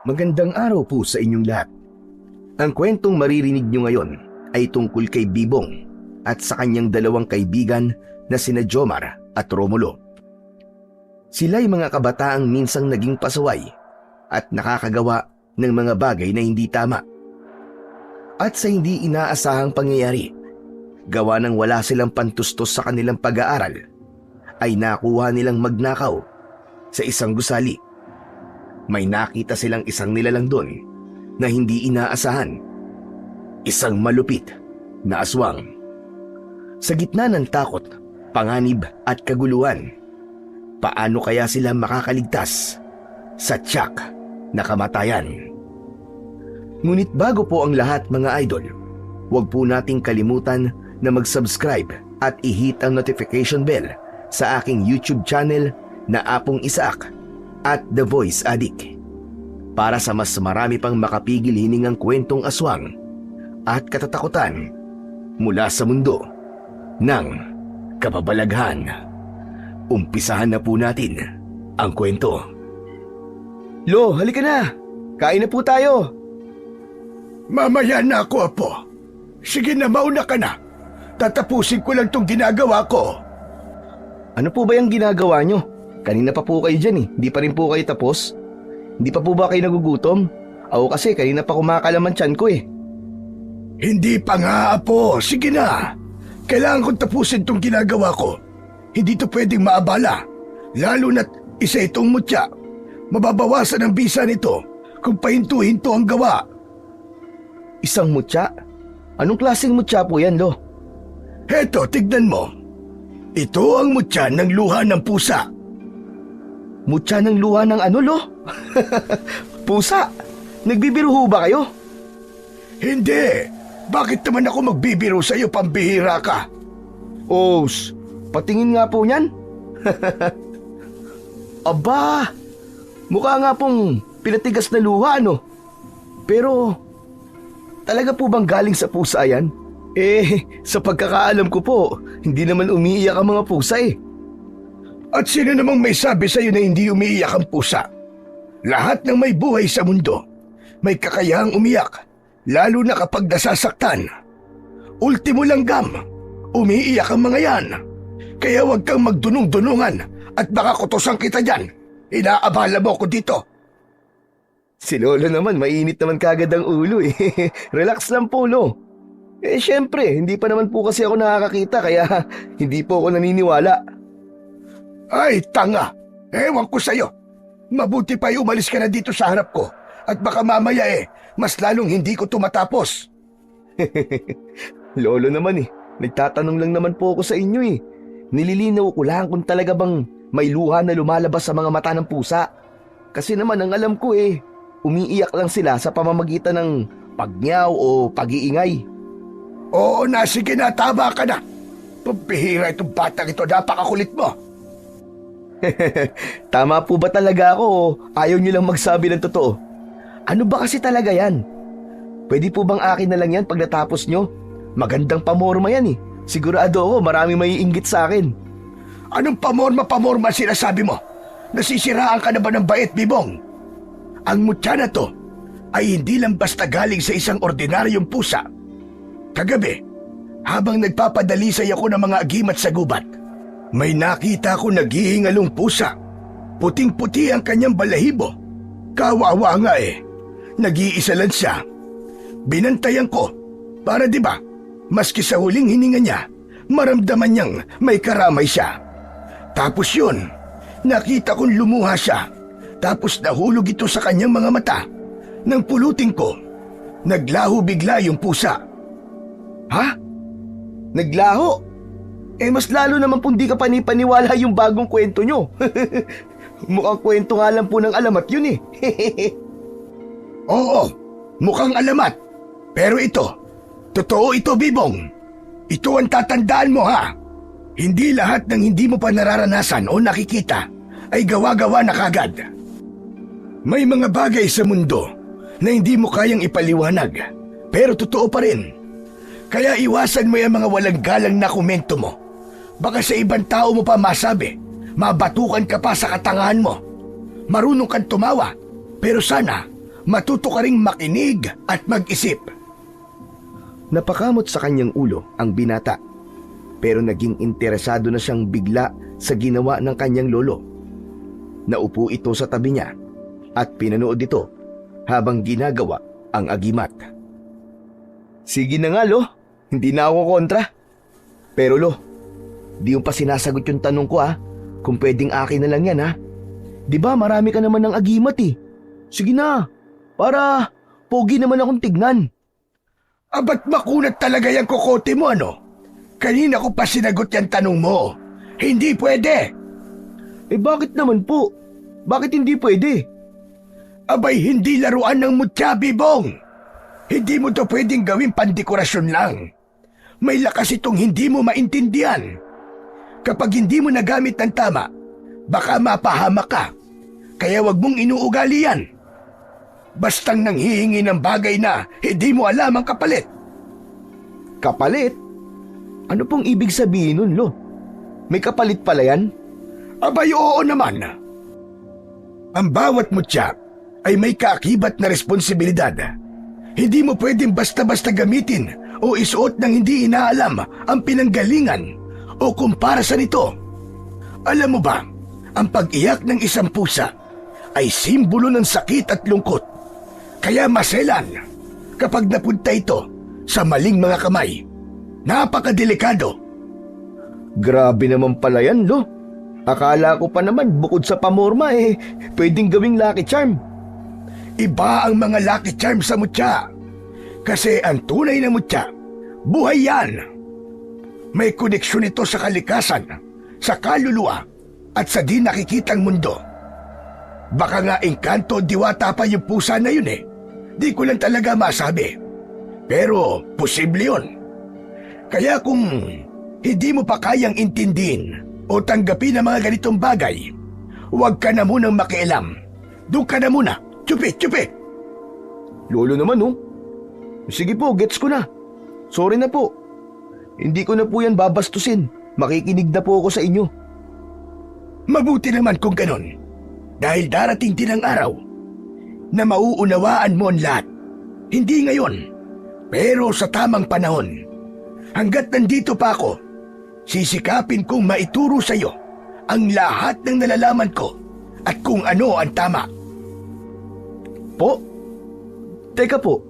Magandang araw po sa inyong lahat. Ang kwentong maririnig nyo ngayon ay tungkol kay Bibong at sa kanyang dalawang kaibigan na sina Jomar at Romulo. Sila'y mga kabataang minsang naging pasaway at nakakagawa ng mga bagay na hindi tama. At sa hindi inaasahang pangyayari, gawa ng wala silang pantustos sa kanilang pag-aaral, ay nakuha nilang magnakaw sa isang gusali. May nakita silang isang nilalang doon na hindi inaasahan. Isang malupit na aswang. Sa gitna ng takot, panganib at kaguluhan, paano kaya sila makakaligtas sa tiyak na kamatayan? Ngunit bago po ang lahat mga idol, huwag po nating kalimutan na mag-subscribe at i-hit ang notification bell sa aking YouTube channel na Apong Isaac at The Voice Addict para sa mas marami pang makapigil hiningang kwentong aswang at katatakutan mula sa mundo ng kababalaghan. Umpisahan na po natin ang kwento. Lo, halika na! Kain na po tayo! Mamaya na ako, Apo. Sige na, mauna ka na. Tatapusin ko lang tong ginagawa ko. Ano po ba yung ginagawa nyo? Kanina pa po kayo dyan eh. Hindi pa rin po kayo tapos. Hindi pa po ba kayo nagugutom? Ako kasi kanina pa kumakalaman tiyan ko eh. Hindi pa nga, Apo. Sige na. Kailangan kong tapusin tong ginagawa ko. Hindi to pwedeng maabala. Lalo na't isa itong mutya. Mababawasan ang bisa nito kung pahinto-hinto ang gawa. Isang mutya? Anong klaseng mutya po yan, Lo? Heto, tignan mo. Ito ang mutya ng luha ng pusa. Mutya ng luha ng ano, Lo? Pusa? Nagbibiro ho ba kayo? Hindi. Bakit naman ako magbibiro sa'yo, pambihira ka? Patingin nga po niyan. Aba, mukha nga pong pinatigas na luha, ano? Pero, talaga po bang galing sa pusa yan? Sa pagkakaalam ko po, hindi naman umiiyak ang mga pusa eh. At sino namang may sabi sa'yo na hindi umiiyak ang pusa? Lahat ng may buhay sa mundo, may kakayahang umiyak, lalo na kapag nasasaktan. Ultimo langgam, umiiyak ang mga yan. Kaya huwag kang magdunong-dunungan at baka kutusan kita dyan. Inaabala mo ko dito. Si Lolo naman, mainit naman kagad ang ulo eh. Relax lang po, Lo. Syempre, hindi pa naman po kasi ako nakakakita kaya hindi po ako naniniwala. Ay, tanga! Ewan ko sa'yo. Mabuti pa umalis ka na dito sa harap ko at baka mamaya mas lalong hindi ko tumatapos. Lolo naman eh, nagtatanong lang naman po ako sa inyo eh. Nililinaw ko lang kung talaga bang may luha na lumalabas sa mga mata ng pusa. Kasi naman ang alam ko umiiyak lang sila sa pamamagitan ng pagnyaw o pag-iingay. Oo na, sige na, tama ka na. Pambihira itong batang ito, napakakulit mo. Tama po ba talaga ako o ayaw niyo lang magsabi ng totoo? Ano ba kasi talaga yan? Pwede po bang akin na lang yan pag natapos nyo? Magandang pamorma yan eh. Sigurado ako maraming maiinggit sa akin. Anong pamorma sinasabi mo? Nasisiraan ka na ba ng bait, Bibong? Ang mutya na to ay hindi lang basta galing sa isang ordinaryong pusa. Kagabi, habang nagpapadalisay ako ng mga agimat sa gubat, may nakita ko naghihingalong pusa. Puting-puti ang kanyang balahibo. Kawawa nga Nag-iisa lang siya. Binantayan ko para maski sa huling hininga niya, maramdaman niyang may karamay siya. Tapos yun, nakita kong lumuha siya. Tapos nahulog ito sa kanyang mga mata. Nang pulutin ko, naglaho bigla yung pusa. Ha? Naglaho? Mas lalo naman pong di ka panipaniwala yung bagong kwento nyo. Mukhang kwento nga lang po ng alamat yun Oo, mukhang alamat. Pero totoo ito, Bibong. Ito ang tatandaan mo, ha? Hindi lahat ng hindi mo pa nararanasan o nakikita ay gawa-gawa na kagad. May mga bagay sa mundo na hindi mo kayang ipaliwanag, pero totoo pa rin. Kaya iwasan mo yung mga walang galang na komento mo. Baka sa ibang tao mo pa masabi, mabatukan ka pa sa katangahan mo. Marunong kang tumawa, pero sana matuto ka ring makinig at mag-isip. Napakamot sa kanyang ulo ang binata, pero naging interesado na siyang bigla sa ginawa ng kanyang lolo. Naupo ito sa tabi niya at pinanood ito habang ginagawa ang agimat. Sige na nga, Lo. Hindi na ako kontra. Pero, Lo, di mo pa sinasagot yung tanong ko, kung pwedeng akin na lang yan, Di ba marami ka naman ng agimat eh. Sige na, para pogi naman akong tignan. Abat makunat talaga yung kokote mo, ano? Kanina ko pa sinagot yung tanong mo. Hindi pwede. Bakit naman po? Bakit hindi pwede? Abay, hindi laruan ng mutya, Bibong. Hindi mo to pwedeng gawing pandekorasyon lang. May lakas itong hindi mo maintindihan. Kapag hindi mo nagamit ng tama, baka mapahamak ka. Kaya wag mong inuugali yan. Bastang nanghihingi ng bagay na hindi mo alam ang kapalit. Kapalit? Ano pong ibig sabihin nun, Lo? May kapalit pala yan? Abay, oo naman. Ang bawat mutya ay may kaakibat na responsibilidad. Hindi mo pwedeng basta-basta gamitin o isuot ng hindi inaalam ang pinanggalingan o kumpara sa nito. Alam mo ba, ang pag-iyak ng isang pusa ay simbolo ng sakit at lungkot. Kaya maselan kapag napunta ito sa maling mga kamay. Napakadelikado. Grabe naman pala yan, Lo. Akala ko pa naman bukod sa pamorma pwedeng gawing lucky charm. Iba ang mga lucky charm sa mutya. Kasi ang tunay na mutya, buhay yan. May koneksyon ito sa kalikasan, sa kaluluwa, at sa di nakikitang mundo. Baka nga engkanto diwata pa yung pusa na yun Di ko lang talaga masabi. Pero posible yun. Kaya kung hindi mo pa kayang intindihin o tanggapin ang mga ganitong bagay, huwag ka na munang makialam. Doon ka na muna. Chupi! Lolo naman, Sige po, gets ko na. Sorry na po. Hindi ko na po yan babastusin. Makikinig na po ako sa inyo. Mabuti naman kung ganon. Dahil darating din ang araw na mauunawaan mo ang lahat. Hindi ngayon, pero sa tamang panahon. Hanggat nandito pa ako, sisikapin kong maituro sa iyo ang lahat ng nalalaman ko at kung ano ang tama. Po? Teka po.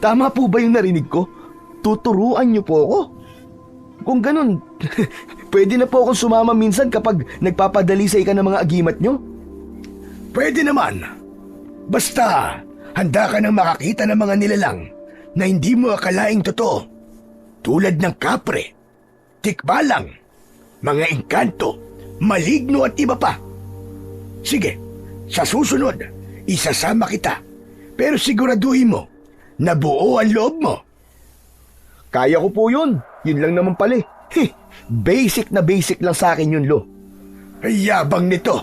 Tama po ba yung narinig ko? Tuturuan niyo po ako? Kung ganun, pwede na po akong sumama minsan kapag nagpapadalisay ka ng mga agimat niyo? Pwede naman. Basta, handa ka nang makakita ng mga nilalang na hindi mo akalaing totoo. Tulad ng kapre, tikbalang, mga engkanto, maligno at iba pa. Sige, sa susunod, isasama kita. Pero siguraduhin mo na buo ang loob mo. Kaya ko po yun. Yun lang naman pala. Basic na basic lang sa akin yun, Lo. Ay, yabang nito.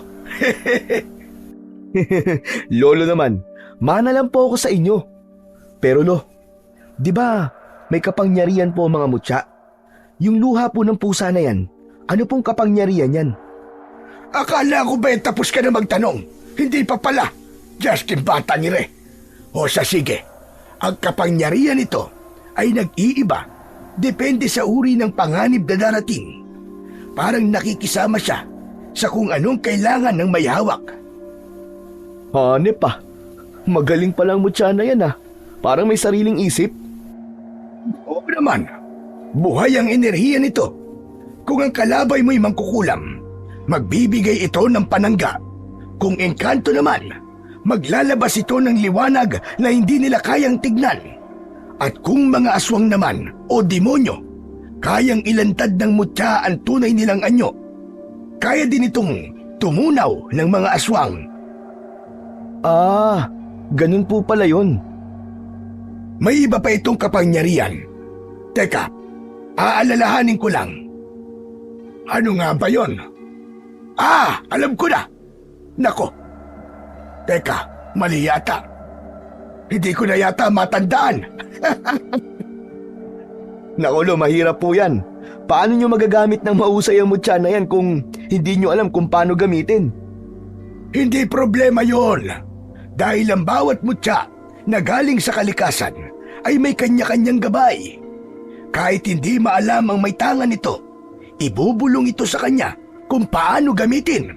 Lolo naman, mana lang po ako sa inyo. Pero Lo, di ba may kapangyarihan po mga mutya? Yung luha po ng pusa na yan, ano pong kapangyarihan yan? Akala ko ba tapos ka na magtanong? Hindi pa pala. Justin bata ni Re. O sige, ang kapangyarihan nito ay nag-iiba. Depende sa uri ng panganib na darating. Parang nakikisama siya sa kung anong kailangan ng may hawak. Hanep pa. Magaling palang mutya na yan Parang may sariling isip. Oo naman. Buhay ang enerhiya nito. Kung ang kalabay mo'y mangkukulam, magbibigay ito ng panangga. Kung engkanto naman, maglalabas ito ng liwanag na hindi nila kayang tignan. At kung mga aswang naman o demonyo, kayang ilantad ng mutya ang tunay nilang anyo. Kaya din itong tumunaw ng mga aswang. Ganun po pala yun. May iba pa itong kapangyarihan. Teka, aalalahanin ko lang. Ano nga ba yon? Alam ko na. Nako. Teka, mali yata. Hindi ko na yata matandaan. Naku, Lo, mahirap po yan. Paano nyo magagamit ng mahusay ang mutya na yan kung hindi nyo alam kung paano gamitin? Hindi problema yon. Dahil ang bawat mutya na galing sa kalikasan ay may kanya-kanyang gabay. Kahit hindi maalam ang may tangan nito, ibubulong ito sa kanya kung paano gamitin.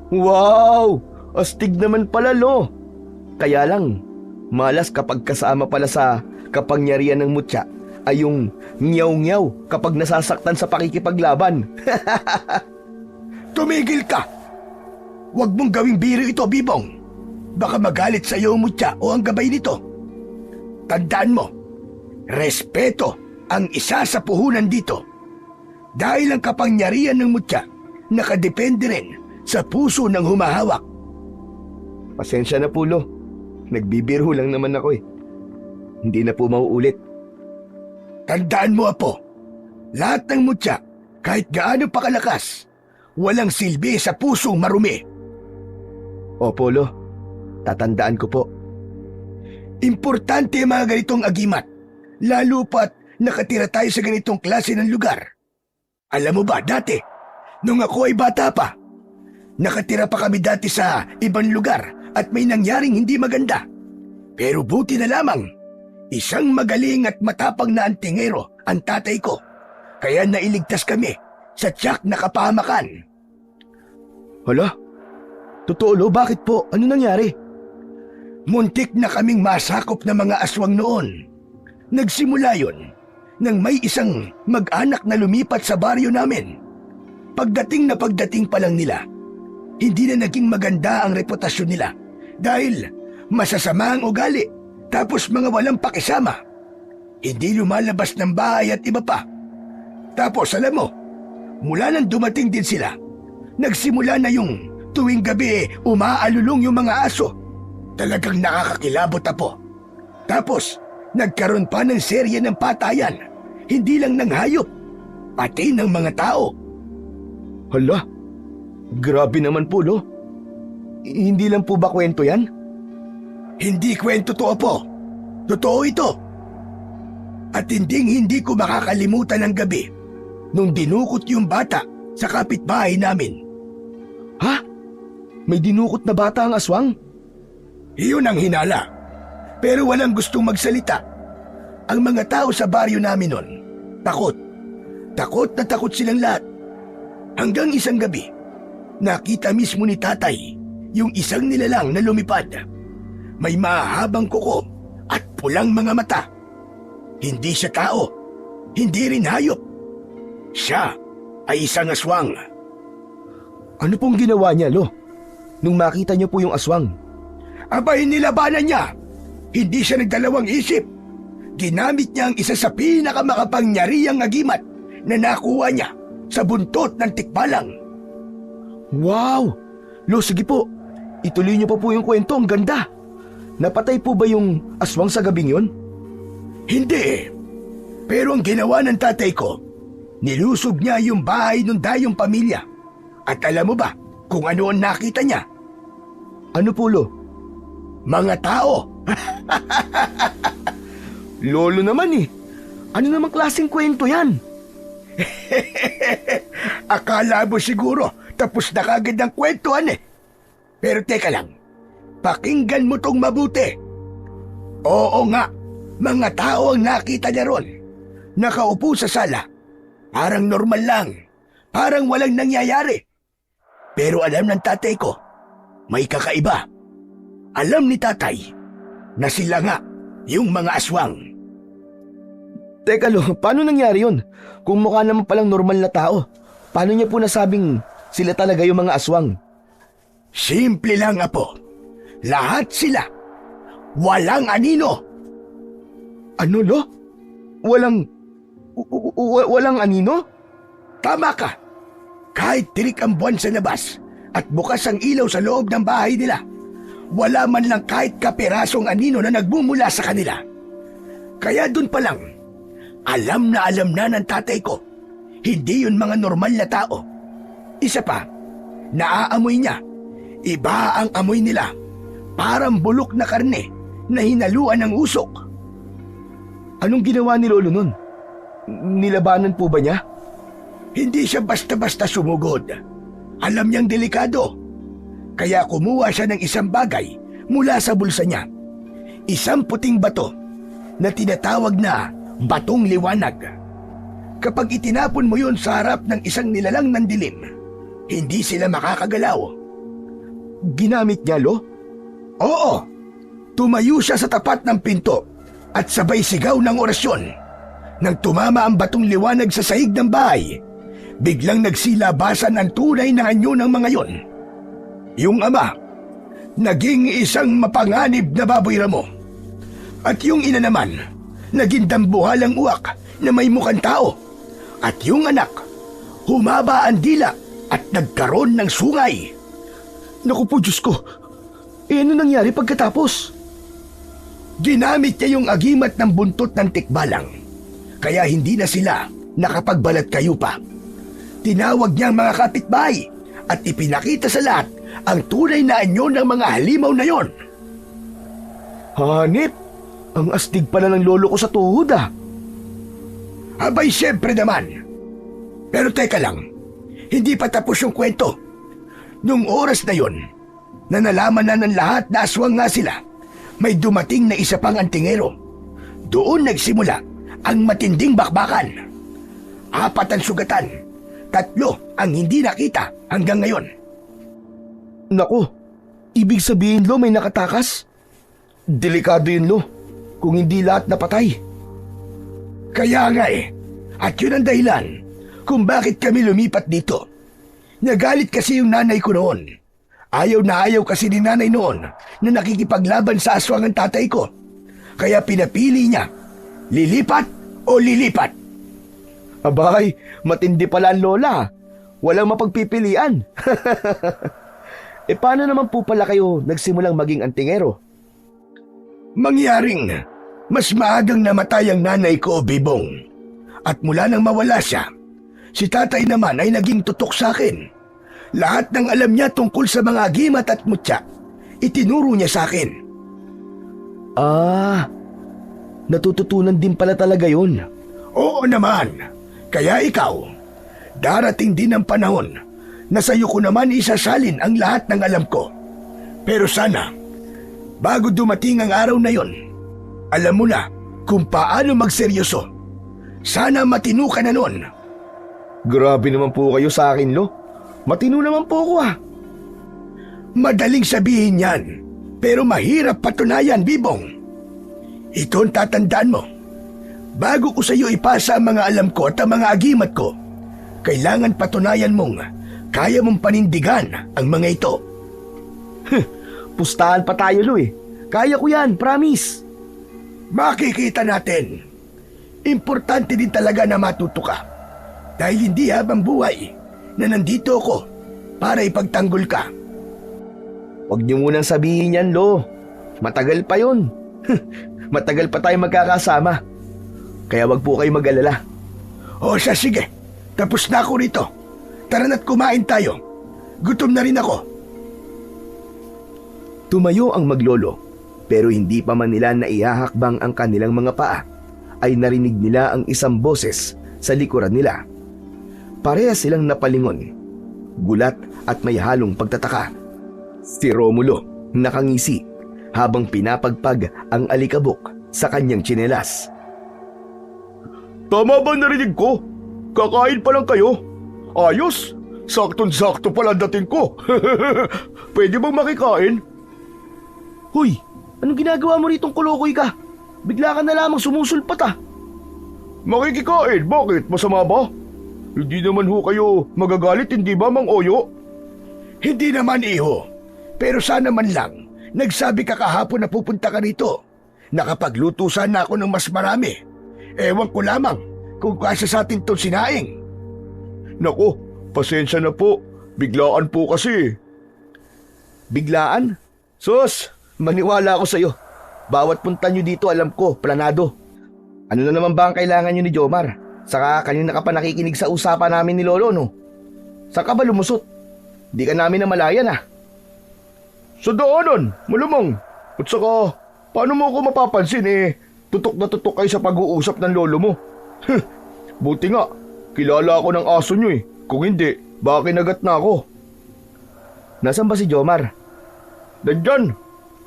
Wow! Astig naman pala, Lo. Kaya lang, malas kapag kasama pala sa kapangyarihan ng mutya ay yung nyaw-nyaw kapag nasasaktan sa pakikipaglaban. Tumigil ka! Huwag mong gawing biro ito, Bibong. Baka magalit sa iyo ang mutya o ang gabay nito. Tandaan mo, respeto ang isa sa puhunan dito. Dahil ang kapangyarihan ng mutya nakadepende rin sa puso ng humahawak. Pasensya na po, Lo. Nagbibiro lang naman ako eh. Hindi na po mauulit. Tandaan mo, Apo, lahat ng mutya, kahit gaano pa kalakas, walang silbi sa pusong marumi. Opo, Lo. Tatandaan ko po. Importante ang mga ganitong agimat, lalo pa't nakatira tayo sa ganitong klase ng lugar. Alam mo ba, dati, nung ako ay bata pa, nakatira pa kami dati sa ibang lugar at may nangyaring hindi maganda. Pero buti na lamang, isang magaling at matapang na antingero ang tatay ko, kaya nailigtas kami sa tiyak na kapahamakan. Hala? Totoo, Lo? Bakit po? Ano nangyari? Muntik na kaming masakop ng mga aswang noon. Nagsimula yon nang may isang mag-anak na lumipat sa baryo namin. Pagdating pa lang nila, hindi na naging maganda ang reputasyon nila dahil masasama ang ugali tapos mga walang pakisama. Hindi lumalabas ng bahay at iba pa. Tapos alam mo, mula nang dumating din sila, nagsimula na yung tuwing gabi umaalulong yung mga aso. Talagang nakakakilabot, Apo. Tapos, nagkaroon pa ng serye ng patayan, hindi lang ng hayop, pati ng mga tao. Hala? Grabe naman po, Lo. Hindi lang po ba kwento yan? Hindi kwento to, Apo. Totoo ito. At hindi ko makakalimutan ang gabi nung dinukot yung bata sa kapitbahay namin. Ha? May dinukot na bata ang aswang? Iyon ang hinala. Pero walang gustong magsalita. Ang mga tao sa baryo namin noon, takot. Takot na takot silang lahat. Hanggang isang gabi, nakita mismo ni tatay yung isang nilalang na lumipad. May mahabang kuko at pulang mga mata. Hindi siya tao, hindi rin hayop. Siya ay isang aswang. Ano pong ginawa niya, Lo? Nung makita niyo po yung aswang? Abay, nilabanan niya. Hindi siya nagdalawang isip. Ginamit niya ang isa sa pinakamakapangyarihang agimat na nakuha niya sa buntot ng tikbalang. Wow! Lo, sige po. Ituloy niyo pa po yung kwento. Ang ganda. Napatay po ba yung aswang sa gabing yun? Hindi. Pero ang ginawa ng tatay ko, nilusob niya yung bahay ng dayong pamilya. At alam mo ba kung ano ang nakita niya? Ano po, Lo? Mga tao. Lolo naman eh. Ano namang klaseng kwento yan? Akala mo siguro tapos na kagad ang kwentuhan eh. Pero teka lang, pakinggan mo tong mabuti. Oo nga, mga tao ang nakita niya ron. Nakaupo sa sala. Parang normal lang. Parang walang nangyayari. Pero alam ng tatay ko, may kakaiba. Alam ni tatay na sila nga yung mga aswang. Teka, Lo, paano nangyari yun? Kung mukha naman palang normal na tao, paano niya po nasabing sila talaga yung mga aswang? Simple lang, Apo. Lahat sila. Walang anino. Ano, Lo? Walang anino? Tama ka. Kahit tirik ang buwan sa labas at bukas ang ilaw sa loob ng bahay nila, wala man lang kahit kapirasong anino na nagmumula sa kanila. Kaya dun pa lang, alam na ng tatay ko, hindi yun mga normal na tao. Isa pa, naaamoy niya. Iba ang amoy nila. Parang bulok na karne na hinaluan ng usok. Anong ginawa ni Lolo nun? Nilabanan po ba niya? Hindi siya basta-basta sumugod. Alam niyang delikado. Kaya kumuha siya ng isang bagay mula sa bulsa niya. Isang puting bato na tinatawag na batong liwanag. Kapag itinapon mo yun sa harap ng isang nilalang ng dilim, hindi sila makakagalaw. Ginamit niya, Lo? Oo, tumayo siya sa tapat ng pinto at sabay sigaw ng orasyon. Nang tumama ang batong liwanag sa sahig ng bahay, biglang nagsilabasan ang tunay na anyo ng mga yon. Yung ama, naging isang mapanganib na baboy ramo. At yung ina naman, naging dambuhalang uwak na may mukhang tao. At yung anak, humaba ang dila at nagkaroon ng sungay. Naku po, Diyos ko. Ano nangyari pagkatapos? Ginamit niya yung agimat ng buntot ng tikbalang, kaya hindi na sila nakapagbalat kayo pa. Tinawag niya ang mga kapitbahay at ipinakita sa lahat ang tunay na anyo ng mga halimaw na yon. Hanip, ang astig pala ng lolo ko sa tuhod ah. Abay, siyempre naman. Pero teka lang, hindi pa tapos yung kwento. Nung oras na yon, na nalaman na ng lahat na aswang nga sila, may dumating na isa pang antingero. Doon nagsimula ang matinding bakbakan. 4 ang sugatan, 3 ang hindi nakita hanggang ngayon. Naku, ibig sabihin, Lo, may nakatakas? Delikado yun, Lo, kung hindi lahat napatay. Kaya nga at yun ang dahilan kung bakit kami lumipat dito. Nagalit kasi yung nanay ko noon. Ayaw na ayaw kasi ni nanay noon na nakikipaglaban sa aswang ang tatay ko. Kaya pinapili niya, lilipat o lilipat. Abay, matindi pala ang lola. Walang mapagpipilian. Paano naman po pala kayo nagsimulang maging antingero? Mangyaring mas maagang namatay ang nanay ko, Bibong. At mula nang mawala siya, si tatay naman ay naging tutok sa akin. Lahat ng alam niya tungkol sa mga agimat at mutya, itinuro niya sa akin. Ah, natututunan din pala talaga yun. Oo naman. Kaya ikaw, darating din ang panahon na sa'yo ko naman isasalin ang lahat ng alam ko. Pero sana, bago dumating ang araw na yon, alam mo na kung paano magseryoso. Sana matino ka na nun. Grabe naman po kayo sa akin, Lo. Matino naman po ako ah. Madaling sabihin yan, pero mahirap patunayan, Bibong. Ito ang tatandaan mo. Bago ko sa iyo ipasa ang mga alam ko at ang mga agimat ko, kailangan patunayan mong kaya mong panindigan ang mga ito. Pustahan pa tayo, Lo eh. Kaya ko yan, promise. Makikita natin. Importante din talaga na matuto ka. Dahil hindi habang buhay na nandito ako para ipagtanggol ka. Huwag niyo munang sabihin yan, Lo. Matagal pa yun. Matagal pa tayo magkakasama. Kaya wag po kayo mag-alala. O siya, sige. Tapos na ako rito. Tara na't kumain tayo. Gutom na rin ako. Tumayo ang maglolo, pero hindi pa man nila naihahakbang ang kanilang mga paa, ay narinig nila ang isang boses sa likuran nila. Parehas silang napalingon, gulat at may halong pagtataka. Si Romulo nakangisi habang pinapagpag ang alikabok sa kanyang tsinelas. Tama ba narinig ko? Kakain pa lang kayo? Ayos! Saktong-sakto pala dating ko. Pwede bang makikain? Hoy, anong ginagawa mo ritong kulukoy ka? Bigla ka na lamang sumusulpat ah. Makikikain? Bakit? Masama ba? Hindi naman ho kayo magagalit, hindi ba, Mang Oyo? Hindi naman, iho. Pero sana man lang, nagsabi ka kahapon na pupunta ka rito. Nakapagluto sana ako ng mas marami. Ewan ko lamang kung kasya sa atin itong sinaing. Nako, pasensya na po. Biglaan po kasi. Biglaan? Sus, maniwala ako sa'yo. Bawat punta nyo dito alam ko, planado. Ano na naman ba ang kailangan nyo ni Jomar? Saka kanina ka pa nakikinig sa usapan namin ni Lolo, no? Saka ba lumusot? Di ka namin namalayan ah. Sa daanan, malamang. At saka, paano mo ako mapapansin tutok na tutok kayo sa pag-uusap ng lolo mo. Buti nga, kilala ako ng aso nyo eh. Kung hindi, baka kinagat na ako. Nasaan ba si Jomar? Nandyan,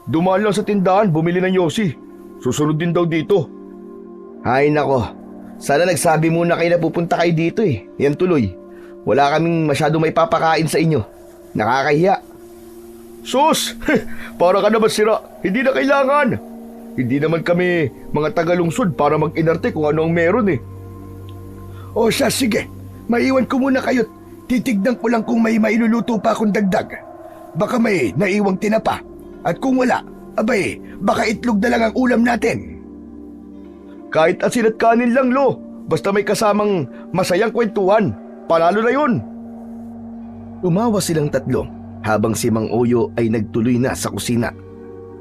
Dumaan lang sa tindahan, bumili ng yosi. Susunod din daw dito. Ay nako, sana nagsabi muna kayo na pupunta kayo dito eh. Yan tuloy. Wala kaming masyado may papakain sa inyo. Nakakahiya. Sus! Para ka naman sira. Hindi na kailangan. Hindi naman kami mga tagalungsod para mag-inarte kung ano ang meron eh. O siya, sige. Maiwan ko muna kayo. Titignan ko lang kung may mailuluto pa akong dagdag. Baka may naiwang tinapa. At kung wala, abay, baka itlog na lang ang ulam natin. Kahit asin at kanin lang, Lo. Basta may kasamang masayang kwentuhan. Panalo na yun. Umawa silang tatlo habang si Mang Oyo ay nagtuloy na sa kusina.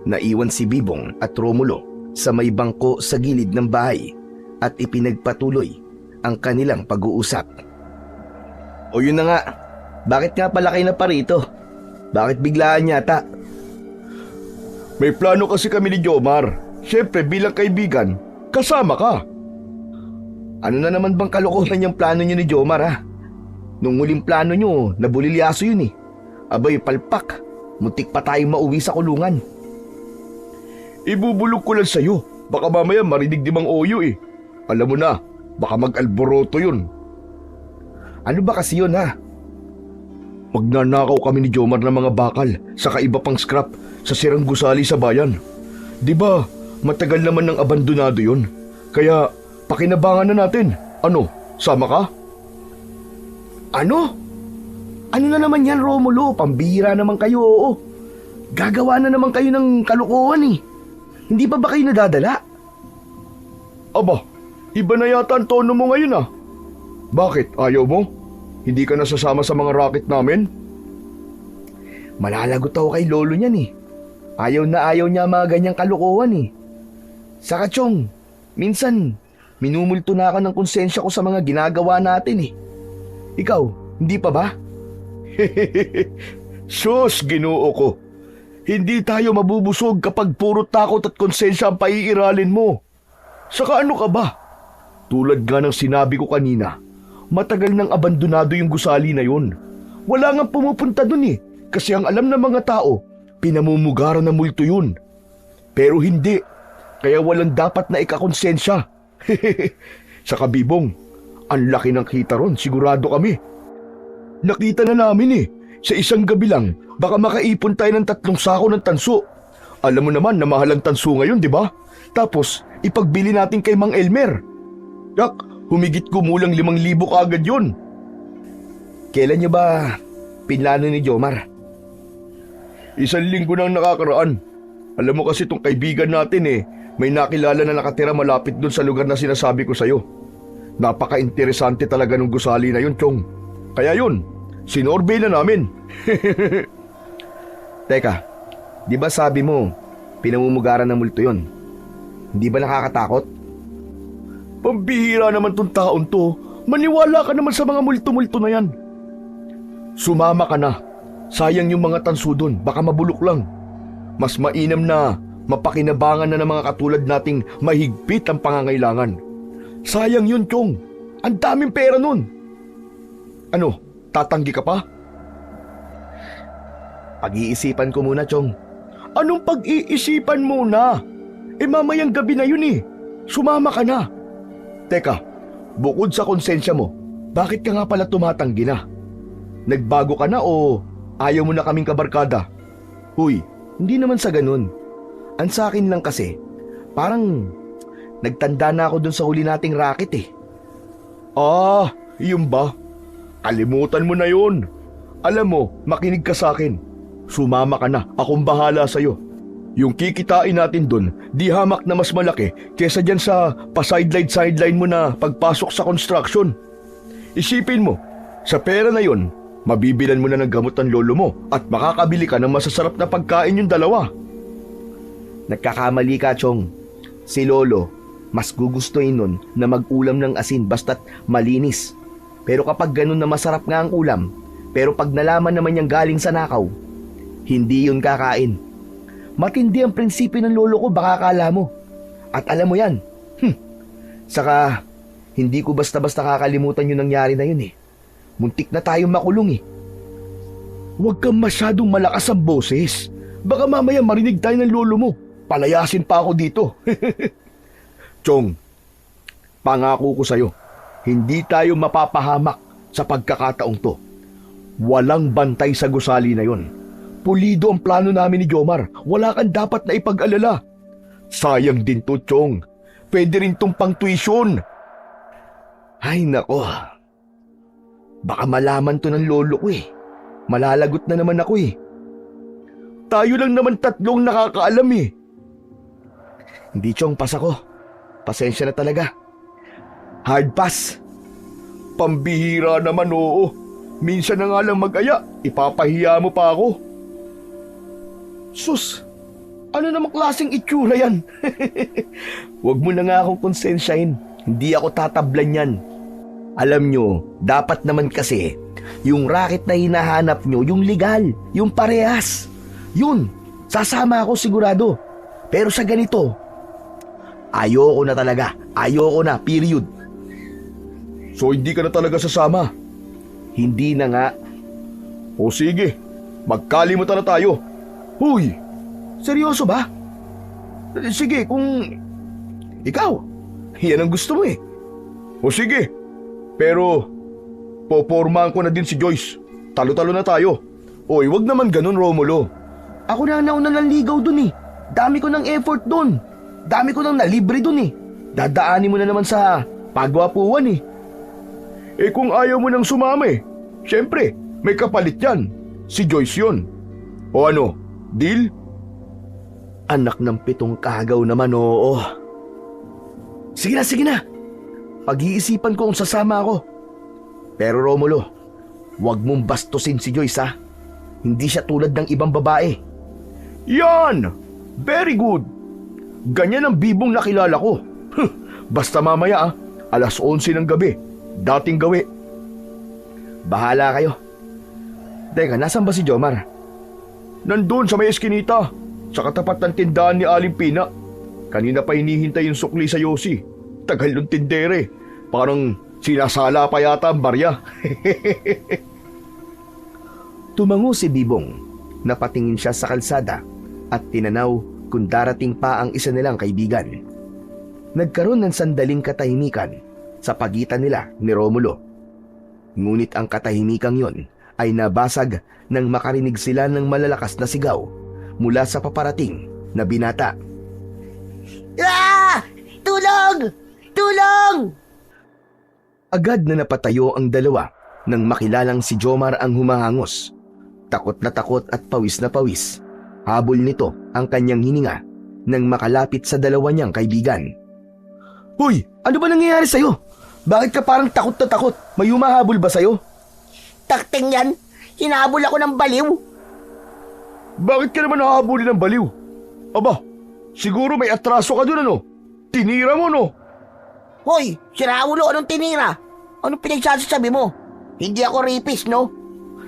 Naiwan si Bibong at Romulo sa may bangko sa gilid ng bahay at ipinagpatuloy ang kanilang pag-uusap. O yun na nga, bakit nga pala kayo na parito? Bakit biglaan yata? May plano kasi kami ni Jomar. Siyempre bilang kaibigan, kasama ka. Ano na naman bang kalokohan yung plano nyo ni Jomar ha? Nung huling plano nyo, nabulilyaso yun eh. Abay palpak, muntik pa tayong mauwi sa kulungan. Ibubulog ko lang sa'yo. Baka mamaya marinig di Mang Oyo eh. Alam mo na, baka mag-alboroto yun. Ano ba kasi yun ha? Magnanakaw kami ni Jomar ng mga bakal saka iba pang scrap sa sirang gusali sa bayan. Di ba, matagal naman ng abandonado yun. Kaya pakinabangan na natin. Ano, sama ka? Ano? Ano na naman yan, Romulo? Pambihira naman kayo, oo. Gagawa na naman kayo ng kalokohan eh. Hindi pa ba kayo nadadala? Aba, iba na yata ang tono mo ngayon ah. Bakit, ayaw mo? Hindi ka nasasama sa mga racket namin? Malalagot ako kay lolo niyan eh. Ayaw na ayaw niya mga ganyang kalokohan eh. Saka Chong, minsan minumulto na ako ng konsensya ko sa mga ginagawa natin eh. Ikaw, hindi pa ba? Sus, Ginoo ko. Hindi tayo mabubusog kapag puro takot at konsensya ang paiiralin mo. Saka ano ka ba? Tulad nga ng sinabi ko kanina, matagal nang abandonado yung gusali na yun. Wala nga pumupunta dun eh, kasi ang alam ng mga tao, pinamumugaran na multo yun. Pero hindi, kaya walang dapat na ikakonsensya. Saka Bibong, ang laki ng kita ron, sigurado kami. Nakita na namin eh, sa isang gabi lang, baka makaipon tayo ng 3 sako ng tanso. Alam mo naman na mahal ang tanso ngayon, di ba? Tapos, ipagbili natin kay Mang Elmer. Yak, humigit kumulang 5,000 kaagad yun. Kailan niyo ba pinlano ni Jomar? 1 linggo nang nakakaraan. Alam mo kasi itong kaibigan natin eh, may nakilala na nakatira malapit dun sa lugar na sinasabi ko sa'yo. Napaka-interesante talaga ng gusali na yun, Chong. Kaya yun, sinorbay na namin. Teka, di ba sabi mo, pinamumugaran ng multo yun? Hindi ba nakakatakot? Pambihira naman tong taon to. Maniwala ka naman sa mga multo-multo na yan. Sumama ka na. Sayang yung mga tanso doon, baka mabulok lang. Mas mainam na mapakinabangan na ng mga katulad nating mahigpit ang pangangailangan. Sayang yun, Chong. Ang daming pera nun. Ano, tatanggi ka pa? Pag-iisipan ko muna, Chong. Anong pag-iisipan muna? Mamayang gabi na yun eh. Sumama ka na. Teka, bukod sa konsensya mo, bakit ka nga pala tumatanggi na? Nagbago ka na o ayaw mo na kaming kabarkada? Huy, hindi naman sa ganun. Ang sa akin lang kasi, parang nagtanda na ako dun sa huli nating racket eh. Ah, yun ba? Kalimutan mo na yun. Alam mo, makinig ka sa akin. Sumama ka na, akong bahala sa'yo. Yung kikitain natin dun, di hamak na mas malaki kesa dyan sa pa-sideline mo na pagpasok sa construction. Isipin mo, sa pera na yun, mabibilan mo na ng gamot ng lolo mo at makakabili ka ng masasarap na pagkain yung dalawa. Nagkakamali ka, Chong. Si Lolo, mas gugustuhin nun na mag-ulam ng asin basta't malinis. Pero kapag ganun na masarap nga ang ulam, pero pag nalaman naman niyang galing sa nakaw, hindi yun kakain. Matindi ang prinsipyo ng lolo ko, baka akala mo. At alam mo yan. Saka, hindi ko basta-basta kakalimutan yung nangyari na yun eh. Muntik na tayong makulong eh. Huwag kang masyadong malakas ang boses. Baka mamaya marinig tayo ng lolo mo. Palayasin pa ako dito. Chong, pangako ko sa'yo, hindi tayo mapapahamak sa pagkakataong to. Walang bantay sa gusali na yon. Pulido ang plano namin ni Jomar. Wala kang dapat na ipag-alala. Sayang din to, Chong. Pwede rin tong pang tuition. Ay nako. Baka malaman to ng lolo ko eh. Malalagot na naman ako eh. Tayo lang naman tatlong nakakaalam eh. Hindi, Chong, pas ako. Pasensya na talaga. Hard pass. Pambihira naman, oo. Minsan na nga lang mag-aya, ipapahiya mo pa ako. Sus, ano namang klaseng itsura yan? Huwag mo na nga akong konsensyahin. Hindi ako tatablan yan. Alam nyo, dapat naman kasi, yung racket na hinahanap nyo, yung legal, yung parehas. Yun, sasama ako sigurado. Pero sa ganito, ayoko na talaga. Ayoko na, period. So hindi ka na talaga sasama? Hindi na nga. O sige, magkalimutan na tayo. Huy, Seryoso ba? sige kung ikaw, yan ang gusto mo eh. O sige, pero popormahan ko na din si Joyce. Talo-talo na tayo. Oy, wag naman ganun, Romulo. Ako na ang nauna ng ligaw dun eh. Dami ko ng effort dun. Dami ko ng nalibre dun eh. Dadaanin mo na naman sa pagwapuan eh. Eh kung ayaw mo nang sumama eh, syempre, may kapalit yan. Si Joyce yun. O ano, deal? Anak ng pitong kagaw naman, oo. Sige na. Pag-iisipan ko kung sasama ako. Pero Romulo, huwag mong bastusin si Joyce ha. Hindi siya tulad ng ibang babae. Yan! Very good! Ganyan ang bibong nakilala ko. Basta mamaya 11:00 ng gabi. Dating gawi. Bahala kayo. Teka, nasan ba si Jomar? Nandun sa may eskinita, sa katapat ng tindahan ni Aling Pina. Kanina pa hinihintay yung sukli sa Yossi. Tagal yung tindere. Parang sinasala pa yata ang barya. Tumango si Bibong. Napatingin siya sa kalsada at tinanaw kung darating pa ang isa nilang kaibigan. Nagkaroon ng sandaling katahimikan sa pagitan nila ni Romulo. Ngunit ang katahimikang yon ay nabasag nang makarinig sila ng malalakas na sigaw mula sa paparating na binata. Ah! Tulong! Tulong! Agad na napatayo ang dalawa nang makilalang si Jomar ang humahangos. Takot na takot at pawis na pawis. Habol nito ang kanyang hininga nang makalapit sa dalawa niyang kaibigan. Hoy, Ano ba nangyayari sa'yo? Bakit ka parang takot na takot? May humahabol ba sa'yo? Takting yan! Hinahabol ako ng baliw! bakit ka naman nahabulin ng baliw? Aba, siguro may atraso ka dun ano? Tinira mo no? Hoy! Si Raulo, anong tinira? Anong pinagsasabi mo? Hindi ako rapist, no?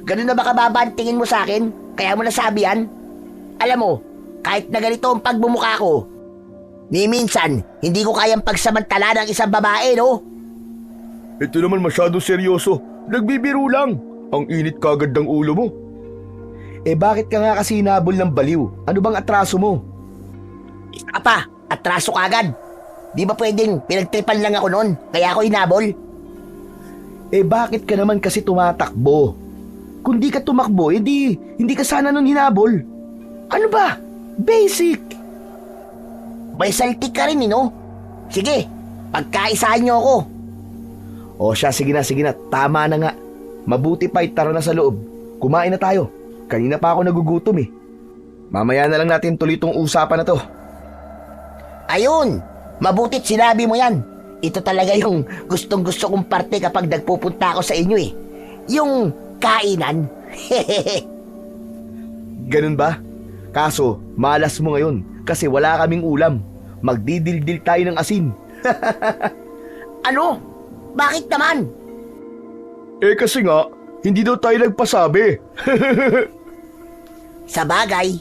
Ganun na ba kababa ang tingin mo sa akin? Kaya mo nasabi yan? Alam mo, kahit na ganito ang pagbumuka ko, ni minsan, hindi ko kayang pagsamantala ng isang babae, no? Ito naman masyado seryoso. Nagbibiro lang. Ang init kagad ng ulo mo. Eh bakit ka nga kasi hinabol ng baliw? Ano bang atraso mo? Isa ka pa, atraso ka agad. Di ba pwedeng pinagtripan lang ako noon, kaya ako hinabol? Eh bakit ka naman kasi tumatakbo? Kung di ka tumakbo, hindi ka sana nun hinabol. Ano ba? Basic! May saltik ka rin, no? Sige, pagkaisahan niyo ako. O siya, sige na. Tama na nga. Mabuti pa tara na sa loob. Kumain na tayo. Kanina pa ako nagugutom eh. Mamaya na lang natin tuloy itong usapan na to. Ayun, mabutit sinabi mo yan. Ito talaga yung gustong-gusto kong parte kapag nagpupunta ako sa inyo eh. Yung kainan. Ganun ba? Kaso, malas mo ngayon kasi wala kaming ulam. Magdidildil tayo ng asin. Ano? Bakit naman? Eh kasi nga, hindi daw tayo nagpasabi. Sa bagay,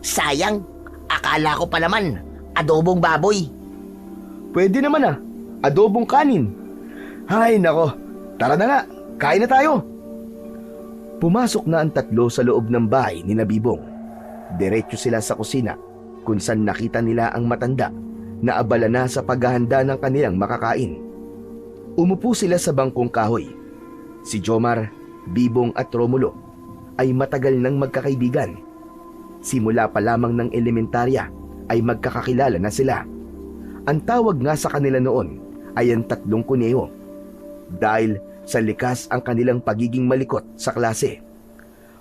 sayang. Akala ko pa naman, adobong baboy. Pwede naman adobong kanin. Ay nako, tara na nga, kain na tayo. Pumasok na ang tatlo sa loob ng bahay ni Nabibong. Diretso sila sa kusina kung saan nakita nila ang matanda na abala na sa paghahanda ng kanilang makakain. Umupo sila sa bangkong kahoy. Si Jomar, Bibong at Romulo ay matagal nang magkakaibigan. Simula pa lamang ng elementarya ay magkakakilala na sila. Ang tawag nga sa kanila noon ay ang tatlong kuneho dahil sa likas ang kanilang pagiging malikot sa klase.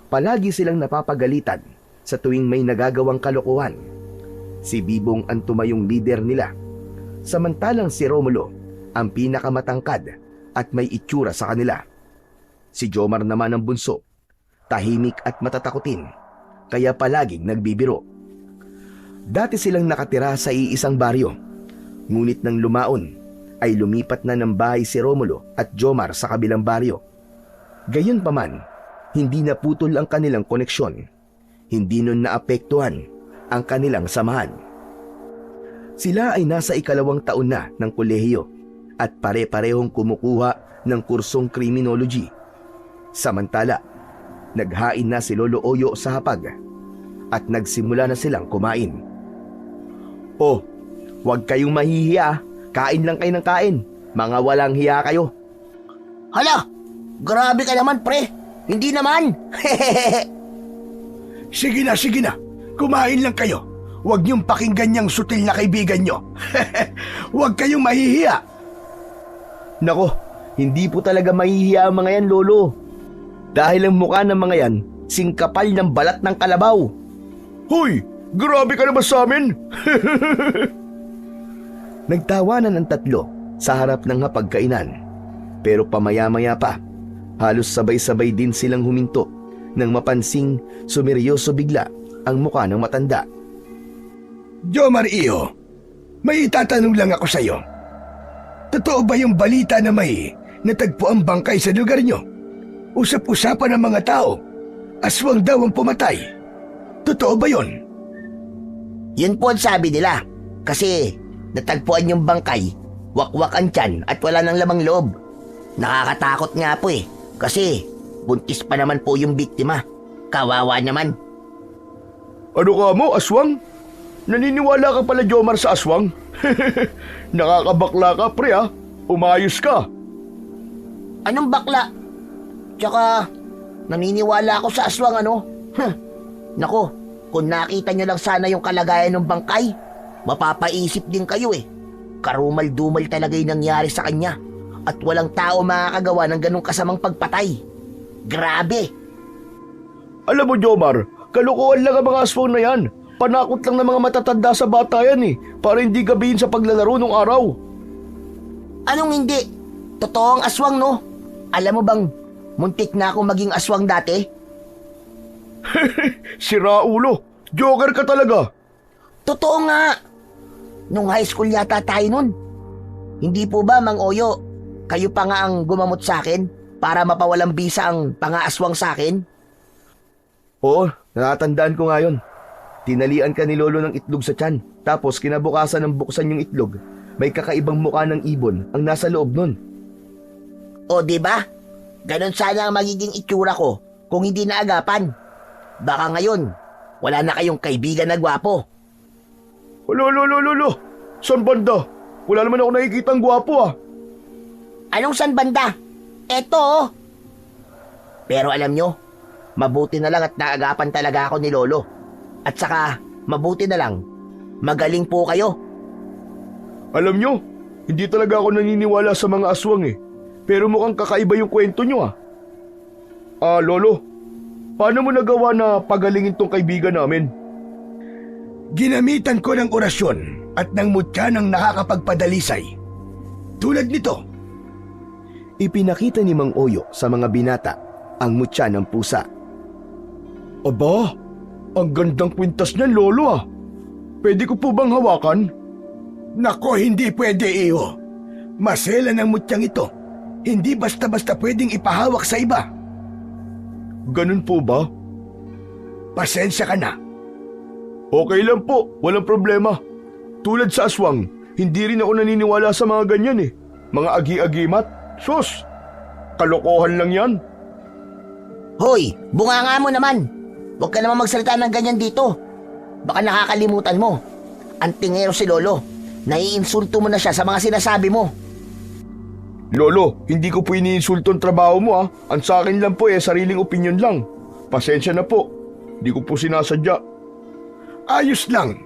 Palagi silang napapagalitan sa tuwing may nagagawang kalokohan. Si Bibong ang tumayong leader nila, samantalang si Romulo ang pinakamatangkad at may itsura sa kanila. Si Jomar naman ang bunso, tahimik at matatakutin, kaya palaging nagbibiro. Dati silang nakatira sa iisang baryo, ngunit nang lumaon ay lumipat na ng bahay si Romulo at Jomar sa kabilang baryo. Gayunpaman, hindi naputol ang kanilang koneksyon. Hindi nun naapektuhan ang kanilang samahan. Sila ay nasa 2nd taon na ng kolehiyo at pare-parehong kumukuha ng kursong criminology. Samantala, naghain na si Lolo Oyo sa hapag at nagsimula na silang kumain. Oh, huwag kayong mahihiya. Kain lang kayo ng kain. Mga walang hiya kayo. Hala, grabe ka naman pre. Hindi naman. Sige na. Kumain lang kayo. Huwag niyong pakinggan niyang sutil na kaibigan niyo. Huwag kayong mahihiya. Nako, hindi po talaga mahihiya ang mga yan, Lolo. Dahil ang mukha ng mga yan, singkapal ng balat ng kalabaw. Hoy, grabe ka naman sa amin. Nagtawanan ang tatlo sa harap ng hapagkainan. Pero pamaya-maya pa, halos sabay-sabay din silang huminto nang mapansing sumeryoso bigla ang mukha ng matanda. Jomar Iyo, may itatanong lang ako sa iyo. Totoo ba yung balita na may natagpo ang bangkay sa lugar niyo? Usap-usapan ng mga tao, aswang daw ang pumatay. Totoo ba yon? Yun po ang sabi nila. Kasi natagpuan yung bangkay, wakwak ang tiyan at wala nang lamang loob. Nakakatakot nga po kasi buntis pa naman po yung biktima. Kawawa naman. Ano ka mo, aswang? Naniniwala ka pala, Jomar, sa aswang? Nakakabakla ka, pre, ha? Umayos ka. Anong bakla? Tsaka, naniniwala ako sa aswang Nako, kung nakita nyo lang sana yung kalagayan ng bangkay, mapapaisip din kayo Karumal-dumal talaga yung nangyari sa kanya at walang tao makakagawa ng ganong kasamang pagpatay. Grabe! Alam mo, Jomar, kalokohan lang ang mga aswang na yan. Panakot lang ng mga matatanda sa bata yan para hindi gabihin sa paglalaro nung araw. Anong hindi? Totoo ang aswang, no? Alam mo bang, muntik na akong maging aswang dati? Sira ulo, joker ka talaga. Totoo nga! Nung high school yata tayo nun. Hindi po ba, Mang Oyo, kayo pa nga ang gumamot sa akin para mapawalang bisa ang pangaaswang sa akin? Oo, natatandaan ko nga yun. Tinalian ka ni Lolo ng itlog sa tiyan, tapos kinabukasan ng buksan yung itlog, may kakaibang mukha ng ibon ang nasa loob nun. O diba? Ganon sana ang magiging itsura ko kung hindi naagapan. Baka ngayon, wala na kayong kaibigan na gwapo. Lolo, saan banda? Wala naman ako nakikitang gwapo Anong san banda? Eto Pero alam nyo, mabuti na lang at naagapan talaga ako ni Lolo. At saka, mabuti na lang, magaling po kayo. Alam nyo, hindi talaga ako naniniwala sa mga aswang Pero mukhang kakaiba yung kwento nyo Lolo, paano mo nagawa na pagalingin tong kaibigan namin? Ginamitan ko ng orasyon at ng mutya ng nakakapagpadalisay. Tulad nito. Ipinakita ni Mang Oyo sa mga binata ang mutya ng pusa. Aba, ang gandang kwintas niyan, Lolo Pwede ko po bang hawakan? Nako, hindi pwede, Iyo. Masela ng mutyang ito. Hindi basta-basta pwedeng ipahawak sa iba. Ganun po ba? Pasensya ka na. Okay lang po, walang problema. Tulad sa aswang, hindi rin ako naniniwala sa mga ganyan Mga agi-agimat. Sus, kalokohan lang yan. Hoy, bunganga mo naman. Huwag ka naman magsalita ng ganyan dito. Baka nakakalimutan mo. Ang tingero si Lolo. Naiinsulto mo na siya sa mga sinasabi mo. Lolo, hindi ko po iniinsulto ang trabaho mo ha. Ang sa akin lang po sariling opinion lang. Pasensya na po. Hindi ko po sinasadya. Ayos lang.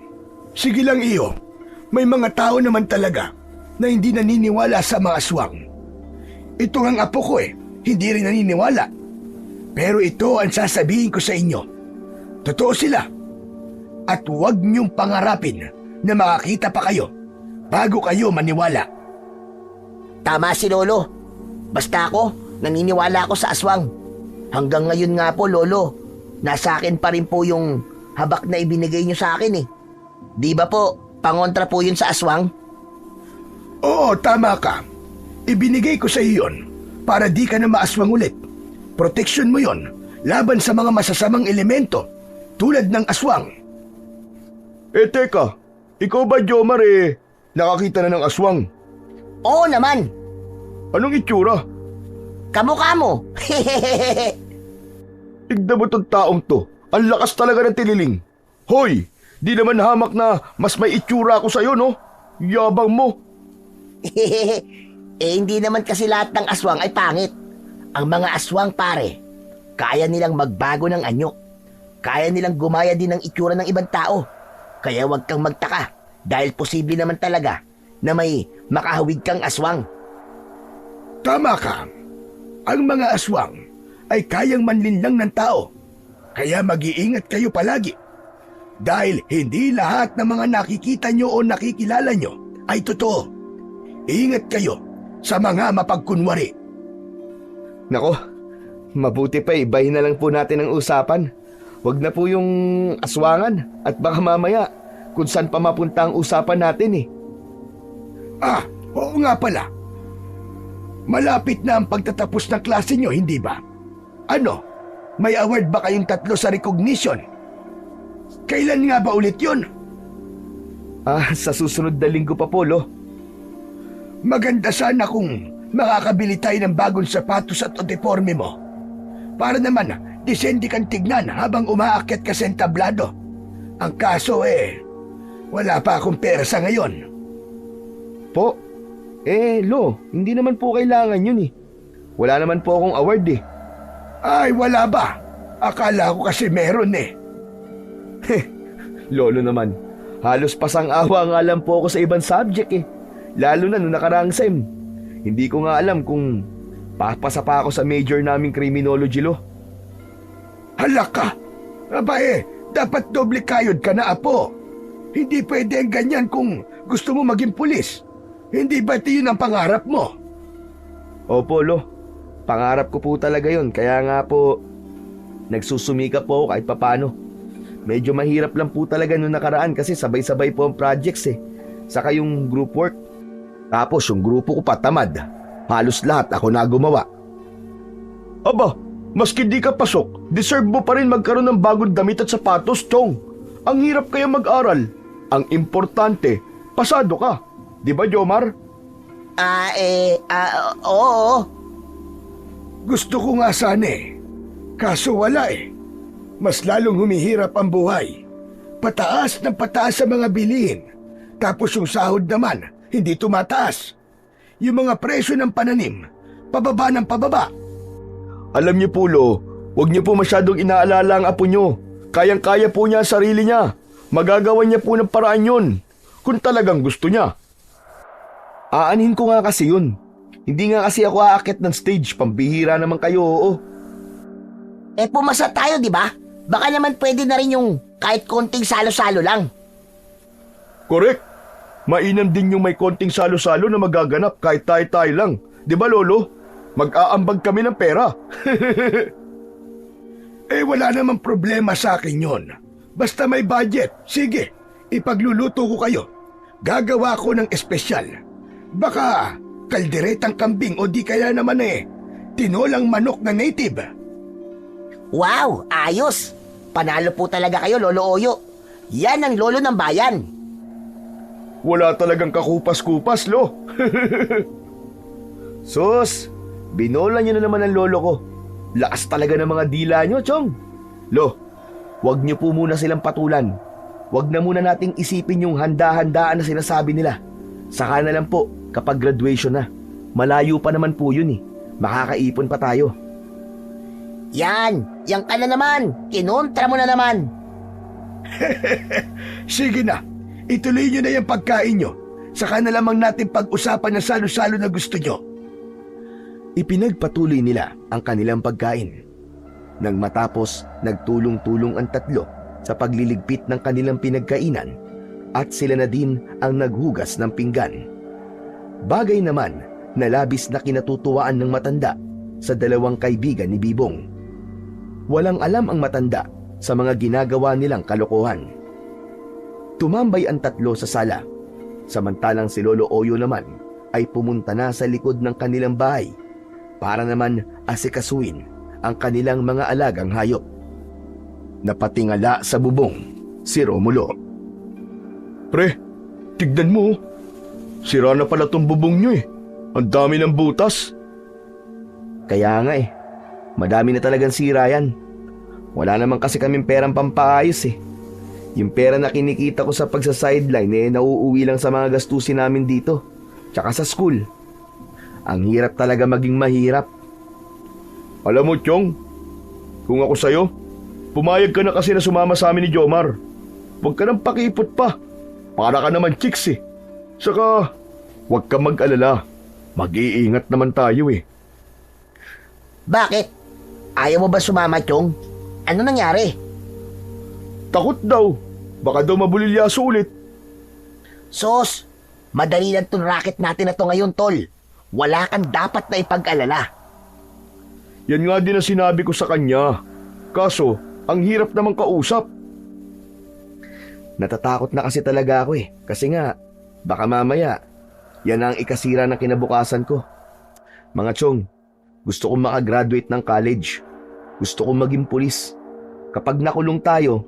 Sige lang iyo. May mga tao naman talaga na hindi naniniwala sa mga aswang. Ito ang apo ko hindi rin naniniwala. Pero ito ang sasabihin ko sa inyo. Totoo sila. At huwag niyong pangarapin na makakita pa kayo bago kayo maniwala. Tama si Lolo. Basta ako, naniniwala ako sa aswang. Hanggang ngayon nga po, Lolo, nasa akin pa rin po yung habak na ibinigay niyo sa akin. Di ba po, pangontra po yun sa aswang? Oo, tama ka. Ibinigay ko sa iyo yun para di ka na maaswang ulit. Protection mo yon laban sa mga masasamang elemento tulad ng aswang. Teka, ikaw ba Jomar nakakita na ng aswang? Oo naman. Anong itsura? Kamukha mo. Tignan mo tong taong to. Ang lakas talaga ng tiniling. Hoy, di naman hamak na mas may itsura ako sa'yo, no? Yabang mo. Hindi naman kasi lahat ng aswang ay pangit. Ang mga aswang pare, kaya nilang magbago ng anyo. Kaya nilang gumaya din ng itsura ng ibang tao. Kaya huwag kang magtaka dahil posible naman talaga na may makahawig kang aswang. Tama ka. Ang mga aswang ay kayang manlinlang ng tao. Kaya mag-iingat kayo palagi. Dahil hindi lahat ng mga nakikita nyo o nakikilala nyo ay totoo. Ingat kayo sa mga mapagkunwari. Nako, mabuti pa ibahin na lang po natin ang usapan. Huwag na po yung aswangan at baka mamaya kung saan pa mapunta ang usapan natin. Ah, oo nga pala. Malapit na ang pagtatapos ng klase nyo, hindi ba? Ano? May award ba kayong 3 sa recognition? Kailan nga ba ulit yun? Sa susunod na linggo pa po, Lo. Maganda sana kung makakabili tayo ng bagong sapatos at uniforme mo. Para naman, disente kang tignan habang umaakyat ka sa entablado. Ang kaso wala pa akong pera sa ngayon. Po? Lo, hindi naman po kailangan yun . Wala naman po akong award . Ay, wala ba? Akala ko kasi meron . Lolo naman, halos pasang-awa nga lang po ako sa ibang subject . Lalo na nung nakaraang SEM. Hindi ko nga alam kung papasa pa ako sa major naming criminology, Lo. Hala ka! Aba dapat doble kayod ka na, apo. Hindi pwede ang ganyan kung gusto mo maging pulis. Hindi ba ito yun ang pangarap mo? Opo, Lo. Pangarap ko po talaga yun. Kaya nga po, nagsusumikap po ako kahit papano. Medyo mahirap lang po talaga nung nakaraan kasi sabay-sabay po ang projects . Saka yung group work. Tapos yung grupo ko pa tamad. Halos lahat ako na gumawa. Aba, maski di ka pasok, deserve mo pa rin magkaroon ng bagong damit at sapatos, Chong. Ang hirap kaya mag-aral. Ang importante, pasado ka. Di ba, Jomar? Oo. Gusto ko nga sana kaso wala Mas lalong humihirap ang buhay. Pataas ng pataas sa mga bilihin. Tapos yung sahod naman, hindi tumataas. Yung mga presyo ng pananim, pababa ng pababa. Alam niyo po, Lo, huwag niyo po masyadong inaalala ang apo niyo. Kayang-kaya po niya ang sarili niya. Magagawa niya po ng paraan yun. Kung talagang gusto niya. Aanhin ko nga kasi yun. Hindi nga kasi ako aakyat ng stage. Pambihira naman kayo, oo. Pumasa tayo, di ba? Baka naman pwede na rin yung kahit konting salo-salo lang. Correct. Mainam din yung may konting salo-salo na magaganap kahit tayo-tayo lang. Di ba, Lolo? Mag-aambag kami ng pera. Wala namang problema sa akin yon. Basta may budget, sige, ipagluluto ko kayo. Gagawa ko ng espesyal. Baka kalderetang kambing o di kaya naman tinolang manok na native. Wow, ayos! Panalo po talaga kayo, Lolo Oyo. Yan ang lolo ng bayan. Wala talagang kakupas-kupas, Lo. Sus, binola niyo na naman ang lolo ko. Lakas talaga ng mga dila niyo, Chong. Lo, Huwag niyo po muna silang patulan. Huwag na muna nating isipin yung handa-handaan na sinasabi nila. Saka na lang po kapag graduation na. Malayo pa naman po yun eh. Makakaipon pa tayo. Yan ka na naman. Kinontra mo na naman. Sige na, ituloy nyo na yung pagkain nyo. Saka na lamang natin pag-usapan ng salo-salo na gusto nyo. Ipinagpatuloy nila ang kanilang pagkain. Nang matapos, nagtulong-tulong ang tatlo sa pagliligpit ng kanilang pinagkainan at sila na din ang naghugas ng pinggan. Bagay naman na labis na kinatutuwaan ng matanda sa dalawang kaibigan ni Bibong. Walang alam ang matanda sa mga ginagawa nilang kalokohan. Tumambay ang tatlo sa sala, samantalang si Lolo Oyo naman ay pumunta na sa likod ng kanilang bahay para naman asikasuin ang kanilang mga alagang hayop. Napatingala sa bubong si Romulo. Pre, tignan mo. Sira na pala tong bubong nyo eh. Ang dami ng butas. Kaya nga madami na talagang sira yan. Wala naman kasi kaming perang pampaayos eh. Yung pera na kinikita ko sa pagsa-sideline nauuwi lang sa mga gastusin namin dito. Tsaka sa school. Ang hirap talaga maging mahirap. Alam mo, Chong, kung ako sa'yo, pumayag ka na kasi na sumama sa amin ni Jomar. Huwag ka nang pakipot pa. Para ka naman chicks eh. Saka, huwag ka mag-alala. Mag-iingat naman tayo eh. Bakit? Ayaw mo ba sumama, Chong? Ano nangyari? Takot daw. Baka daw mabulilyaso ulit. Sos, madali lang tong racket natin na to ngayon, tol. Wala kang dapat na ipag-alala. Yan nga din ang sinabi ko sa kanya. Kaso, ang hirap namang kausap. Natatakot na kasi talaga ako eh. Kasi nga, baka mamaya, yan ang ikasira ng kinabukasan ko. Mga Chong, gusto kong makagraduate ng college. Gusto kong maging pulis. Kapag nakulong tayo,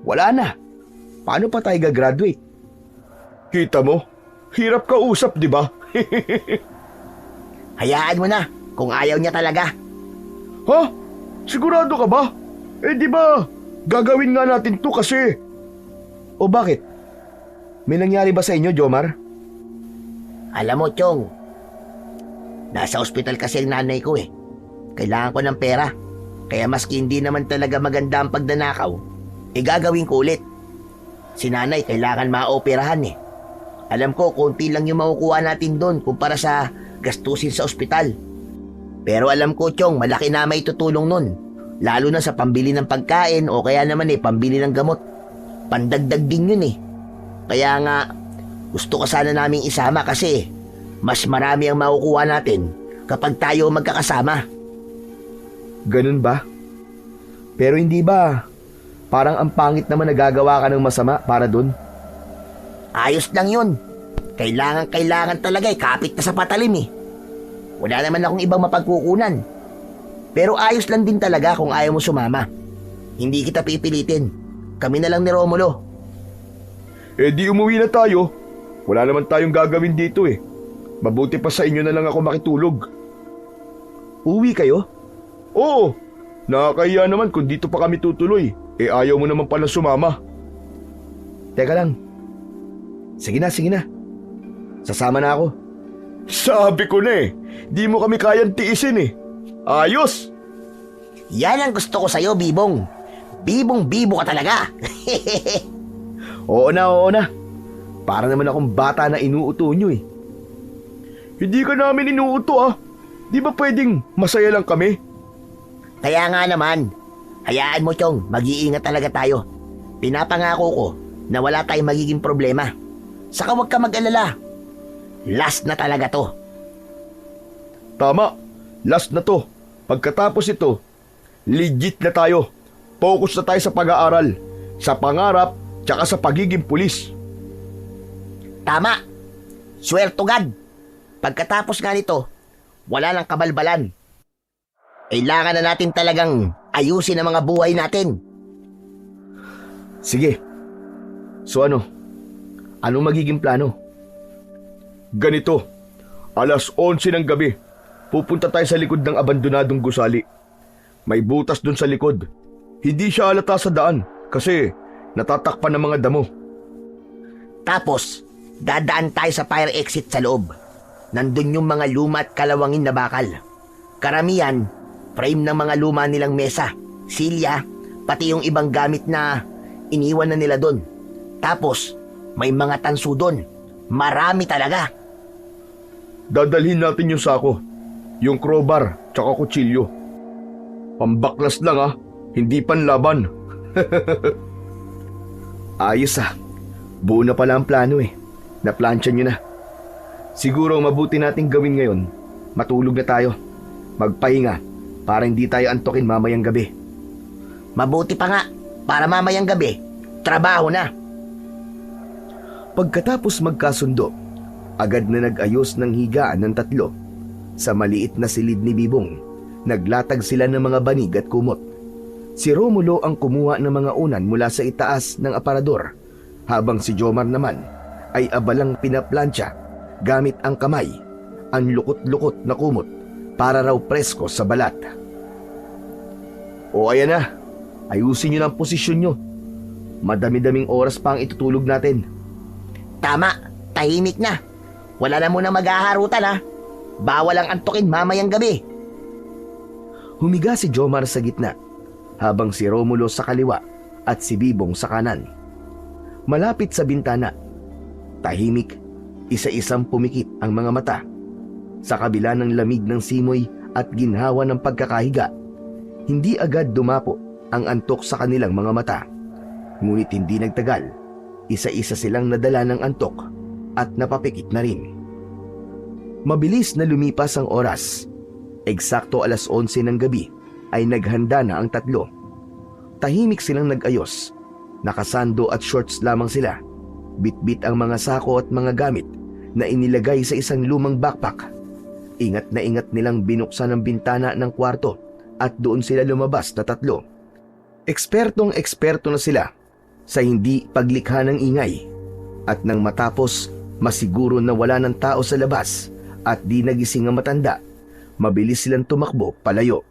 wala na. Paano pa tayo gagraduate? Kita mo? Hirap kausap, di ba? Hayaan mo na kung ayaw niya talaga. Ha? Sigurado ka ba? Eh di ba, gagawin nga natin to kasi. O bakit? May nangyari ba sa inyo, Jomar? Alam mo, Chong, nasa ospital kasi ang nanay ko eh. Kailangan ko ng pera. Kaya maski hindi naman talaga maganda ang pagdanakaw, gagawin ko ulit. Si nanay kailangan maoperahan eh. Alam ko, konti lang yung makukuha natin doon kumpara sa gastusin sa ospital. Pero alam ko, Chong, malaki na may tutulong nun. Lalo na sa pambili ng pagkain o kaya naman pambili ng gamot. Pandagdag din yun eh. Kaya nga, gusto ko sana naming isama kasi mas marami ang makukuha natin kapag tayo magkakasama. Ganun ba? Pero hindi ba parang ang pangit naman nagagawa ka ng masama para dun? Ayos lang yun. Kailangan talaga kapit na sa patalim eh. Wala naman akong ibang mapagkukunan. Pero ayos lang din talaga kung ayaw mo sumama. Hindi kita pipilitin. Kami na lang ni Romulo. Eh di umuwi na tayo. Wala naman tayong gagawin dito eh. Mabuti pa sa inyo na lang ako makitulog. Uwi kayo? Oo, nakakahiya naman kung dito pa kami tutuloy. Eh ayaw mo naman pala sumama. Teka lang. Sige na. Sasama na ako. Sabi ko na eh, di mo kami kayang tiisin eh. Ayos! Yan ang gusto ko sa'yo, Bibong. Bibong-bibo ka talaga. Oo na. Para naman akong bata na inuuto nyo eh. Hindi ka namin inuuto ah. Di ba pwedeng masaya lang kami? Kaya nga naman, hayaan mo, Chong, mag-iingat talaga tayo. Pinapangako ko na wala tayong magiging problema. Saka huwag ka mag-alala. Last na talaga to. Tama, last na to. Pagkatapos ito, legit na tayo. Focus na tayo sa pag-aaral, sa pangarap, tsaka sa pagiging pulis. Tama. Swear to God. Pagkatapos nga nito, wala nang kabalbalan. Kailangan na natin talagang ayusin ang mga buhay natin. Sige. So ano? Anong magiging plano? Ganito, alas 11 ng gabi, pupunta tayo sa likod ng abandonadong gusali. May butas dun sa likod. Hindi siya halata sa daan, Kasi natatakpan ng mga damo. Tapos, dadaan tayo sa fire exit sa loob. Nandun yung mga luma at kalawangin na bakal. Karamihan, frame ng mga luma nilang mesa, silya, pati yung ibang gamit na iniwan na nila doon. Tapos, may mga tanso doon. Marami talaga. Dadalhin natin yung sako, yung crowbar, tsaka kutsilyo. Pambaklas lang ah, hindi panlaban. Ayos ah. Buo na pala ang plano eh. Naplansya nyo na. Siguro ang mabuti nating gawin ngayon, matulog na tayo. Magpahinga para hindi tayo antukin mamayang gabi. Mabuti pa nga, para mamayang gabi, trabaho na. Pagkatapos magkasundo, agad na nag-ayos ng higaan ng tatlo. Sa maliit na silid ni Bibong, naglatag sila ng mga banig at kumot. Si Romulo ang kumuha ng mga unan mula sa itaas ng aparador, habang si Jomar naman ay abalang pinaplansya gamit ang kamay, ang lukot-lukot na kumot para raw presko sa balat. O ayan na, ayusin nyo ng posisyon nyo. Madami-daming oras pa ang itutulog natin. Tama, tahimik na. Wala na munang maghaharutan ha. Bawal ang antukin mamayang gabi. Humiga si Jomar sa gitna, habang si Romulo sa kaliwa at si Bibong sa kanan. Malapit sa bintana, tahimik, isa-isang pumikit ang mga mata. Sa kabila ng lamig ng simoy at ginhawa ng pagkakahiga, hindi agad dumapo ang antok sa kanilang mga mata. Ngunit hindi nagtagal, isa-isa silang nadala ng antok at napapikit na rin. Mabilis na lumipas ang oras. Eksakto 11:00 ng gabi ay naghanda na ang tatlo. Tahimik silang nag-ayos. Nakasando at shorts lamang sila. Bitbit ang mga sako at mga gamit na inilagay sa isang lumang backpack. Ingat na ingat nilang binuksan ang bintana ng kwarto at doon sila lumabas na tatlo. Ekspertong-eksperto na sila sa hindi paglikha ng ingay. At nang matapos, masiguro na wala ng tao sa labas at di nagising ang matanda, mabilis silang tumakbo palayo.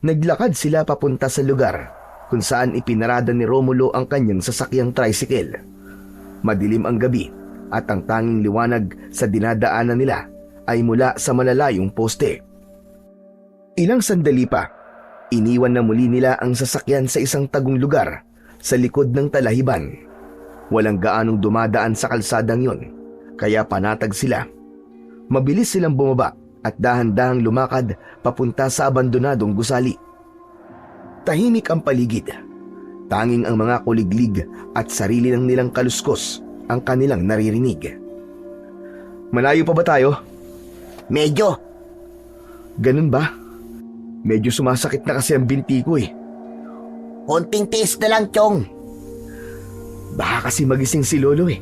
Naglakad sila papunta sa lugar kung saan ipinarada ni Romulo ang kanyang sasakyang tricycle. Madilim ang gabi at ang tanging liwanag sa dinadaanan nila ay mula sa malalayong poste. Ilang sandali pa, iniwan na muli nila ang sasakyan sa isang tagong lugar sa likod ng talahiban. Walang gaanong dumadaan sa kalsadang yon, kaya panatag sila. Mabilis silang bumaba at dahan-dahang lumakad papunta sa abandonadong gusali. Tahimik ang paligid. Tanging ang mga kuliglig at sarili ng nilang kaluskos ang kanilang naririnig. Malayo pa ba tayo? Medyo. Ganun ba? Medyo sumasakit na kasi ang binti ko eh. Konting tiis na lang, Chong. Baka kasi magising si Lolo eh.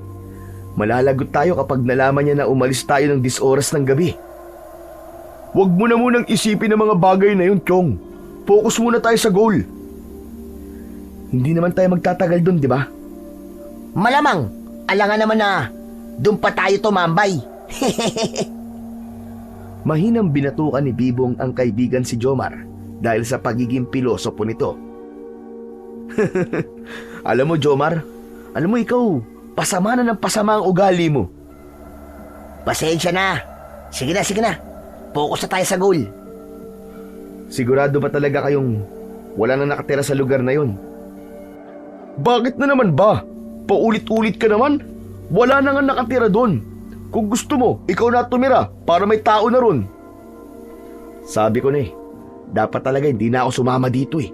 Malalagot tayo kapag nalaman niya na umalis tayo ng 10 oras ng gabi. Huwag mo na munang isipin ang mga bagay na yun, Chong. Focus muna tayo sa goal. Hindi naman tayo magtatagal doon, di ba? Malamang, alangan naman na doon pa tayo tumambay. Mahinang binatukan ni Bibong ang kaibigan si Jomar dahil sa pagiging pilosopo nito. Alam mo, Jomar, alam mo ikaw, pasama na ng pasama ang ugali mo. Pasensya na. Sige na. Focus na tayo sa goal. Sigurado ba talaga kayong wala nang nakatira sa lugar na yon? Bakit na naman ba? Paulit-ulit ka naman. Wala na nga nakatira doon. Kung gusto mo, ikaw na tumira para may tao na ron. Sabi ko na eh, dapat talaga hindi na ako sumama dito eh.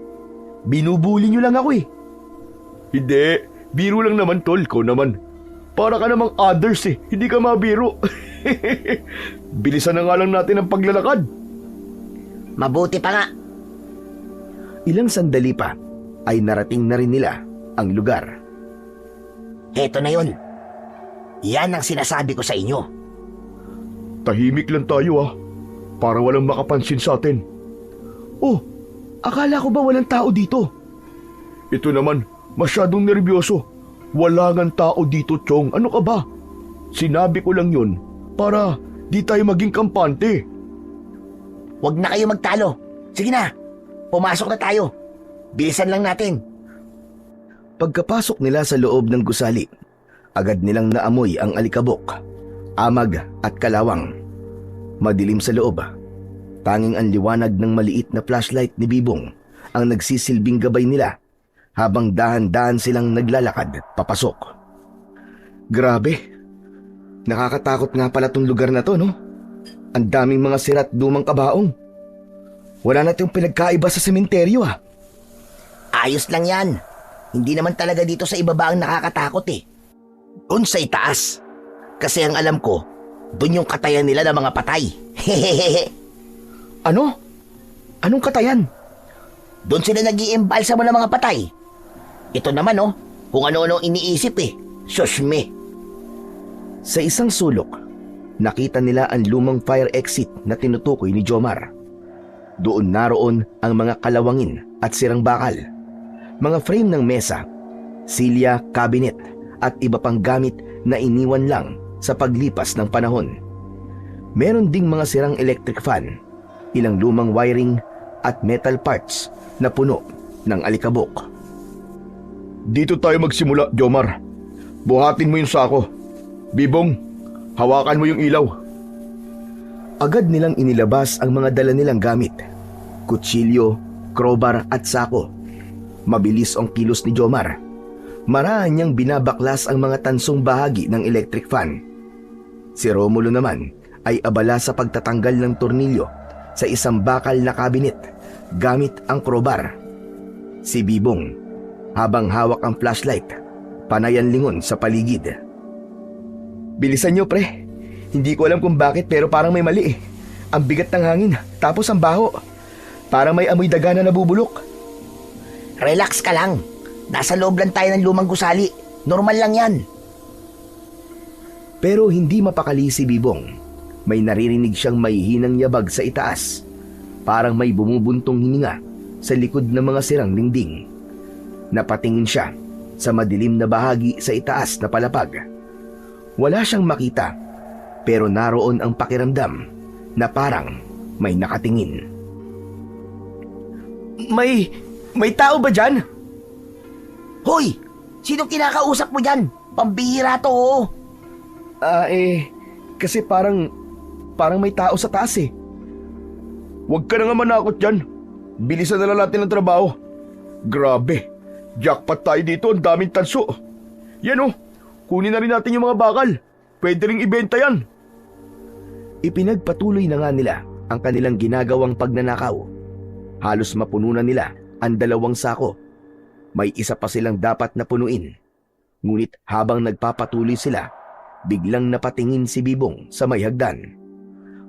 Binubuli nyo lang ako eh. Hindi, biro lang naman tol, ko naman. Para ka namang others eh, hindi ka mabiro. Bilisan na nga lang natin ang paglalakad. Mabuti pa nga. Ilang sandali pa ay narating na rin nila ang lugar. Heto na yun. Yan ang sinasabi ko sa inyo. Tahimik lang tayo ah, para walang makapansin sa atin. Oh, akala ko ba walang tao dito? Ito naman, masyadong nervyoso. Wala ngang tao dito, Chong. Ano ka ba? Sinabi ko lang yun para di tayo maging kampante. Huwag na kayo magtalo. Sige na, pumasok na tayo. Bilisan lang natin. Pagkapasok nila sa loob ng gusali, agad nilang naamoy ang alikabok, amag at kalawang. Madilim sa loob. Tanging ang liwanag ng maliit na flashlight ni Bibong ang nagsisilbing gabay nila habang dahan-dahan silang naglalakad papasok. Grabe. Nakakatakot nga pala tong lugar na to, no? Ang daming mga sirat lumang kabaong. Wala na itong pinagkaiba sa sementeryo, ah. Ayos lang yan. Hindi naman talaga dito sa ibaba ang nakakatakot eh. Doon sa itaas. Kasi ang alam ko, doon yung katayan nila ng mga patay. Hehehe. Ano? Anong katayan? Doon sila nag-iimbalsa mo ng mga patay. Ito naman oh, kung ano-ano iniisip eh. Susme. Sa isang sulok, nakita nila ang lumang fire exit na tinutukoy ni Jomar. Doon naroon ang mga kalawangin at sirang bakal, mga frame ng mesa, silya, cabinet at iba pang gamit na iniwan lang sa paglipas ng panahon. Meron ding mga sirang electric fan, ilang lumang wiring at metal parts na puno ng alikabok. Dito tayo magsimula, Jomar. Buhatin mo yung sako. Bibong, hawakan mo yung ilaw. Agad nilang inilabas ang mga dala nilang gamit, kutsilyo, crowbar at sako. Mabilis ang kilos ni Jomar. Maraan niyang binabaklas ang mga tansong bahagi ng electric fan. Si Romulo naman ay abala sa pagtatanggal ng tornilyo sa isang bakal na kabinet gamit ang crowbar. Si Bibong, habang hawak ang flashlight, panayan lingon sa paligid. Bilisan niyo, pre. Hindi ko alam kung bakit pero parang may mali eh. Ang bigat ng hangin, tapos ang baho. Parang may amoy daga na nabubulok. Relax ka lang. Nasa loob lang tayo ng lumang gusali. Normal lang yan. Pero hindi mapakali si Bibong. May naririnig siyang mahihinang yabag sa itaas. Parang may bumubuntong hininga sa likod ng mga sirang dingding. Napatingin siya sa madilim na bahagi sa itaas na palapag. Wala siyang makita, pero naroon ang pakiramdam na parang may nakatingin. May tao ba dyan? Hoy! Sinong kinakausap mo dyan? Pambihira to oh. Kasi parang may tao sa taas eh. Huwag ka na nga manakot dyan. Bilisan na lang natin ang trabaho. Grabe, jackpot tayo dito, ang daming tanso. Yan oh, kunin na rin natin yung mga bakal. Pwede ring ibenta yan. Ipinagpatuloy na nga nila ang kanilang ginagawang pagnanakaw. Halos mapuno na nila ang 2 sako. May isa pa silang dapat na punuin. Ngunit habang nagpapatuloy sila, biglang napatingin si Bibong sa may hagdan.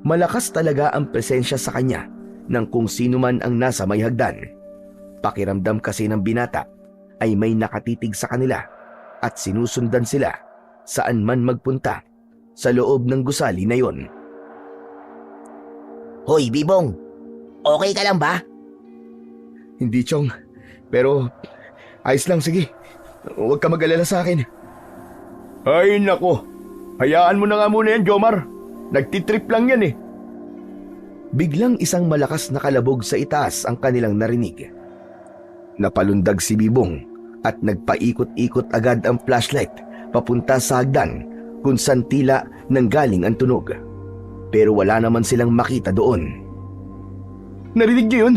Malakas talaga ang presensya sa kanya ng kung sino man ang nasa may hagdan. Pakiramdam kasi ng binata ay may nakatitig sa kanila at sinusundan sila saan man magpunta sa loob ng gusali na yon. Hoy, Bibong! Okay ka lang ba? Hindi, Chong. Pero ayos lang, sige. Huwag ka mag-alala sa akin. Ay nako, hayaan mo na nga muna yan, Jomar. Nagtitrip lang yan eh. Biglang isang malakas na kalabog sa itaas ang kanilang narinig. Napalundag si Bibong at nagpaikot-ikot agad ang flashlight papunta sa hagdan kung saan tila nanggaling ang tunog. Pero wala naman silang makita doon. Narinig niyo yun?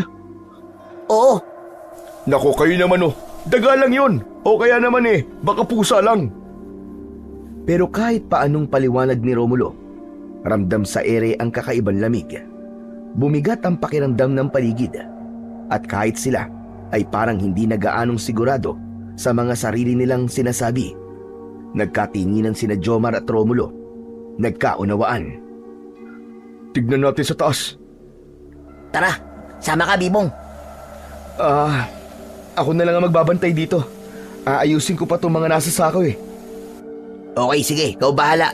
Oo. Nako, kayo naman oh. Daga lang yun. O kaya naman baka pusa lang. Pero kahit paanong paliwanag ni Romulo, ramdam sa ere ang kakaibang lamig. Bumigat ang pakiramdam ng paligid. At kahit sila ay parang hindi nagaanong sigurado sa mga sarili nilang sinasabi, nagkatinginan sina Jomar at Romulo. Nagkaunawaan. Tignan natin sa taas. Tara, sama ka, Bibong. Ako na lang ang magbabantay dito. Aayusin ko pa itong mga nasa sako eh. Okay, sige, ikaw bahala.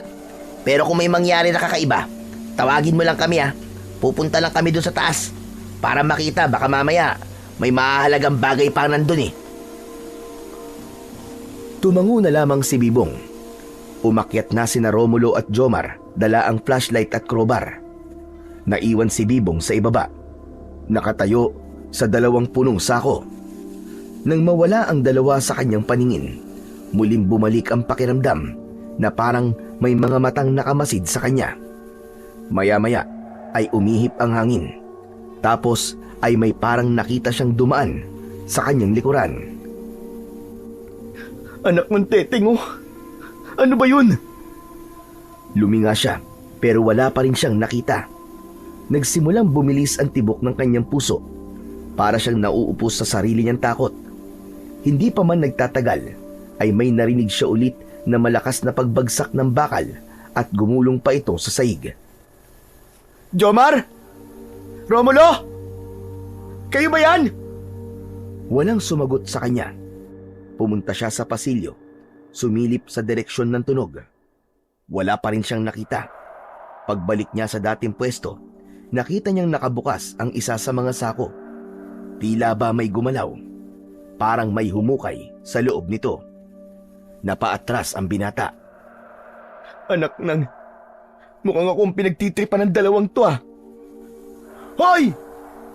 Pero kung may mangyari na kakaiba, tawagin mo lang kami ha. Pupunta lang kami doon sa taas para makita, baka mamaya may mahalagang bagay pa nandun eh. Tumango na lamang si Bibong. Umakyat na sina Romulo at Jomar, dala ang flashlight at crowbar. Naiwan si Bibong sa ibaba, nakatayo sa 2 punong sako. Nang mawala ang dalawa sa kanyang paningin, muling bumalik ang pakiramdam na parang may mga matang nakamasid sa kanya. Maya-maya ay umihip ang hangin. Tapos ay may parang nakita siyang dumaan sa kanyang likuran. Anak ng teteng oh. Ano ba yun? Luminga siya pero wala pa rin siyang nakita. Nagsimulang bumilis ang tibok ng kanyang puso. Para siyang nauupos sa sarili niyang takot. Hindi pa man nagtatagal ay may narinig siya ulit na malakas na pagbagsak ng bakal at gumulong pa ito sa saig. Jomar? Romulo? Kayo ba yan? Walang sumagot sa kanya. Pumunta siya sa pasilyo, sumilip sa direksyon ng tunog. Wala pa rin siyang nakita. Pagbalik niya sa dating pwesto, nakita niyang nakabukas ang isa sa mga sako. Tila ba may gumalaw? Parang may humukay sa loob nito. Napaatras ang binata. Anak ng... Mukhang akong pinagtitripan ng dalawang to ah. Hoy!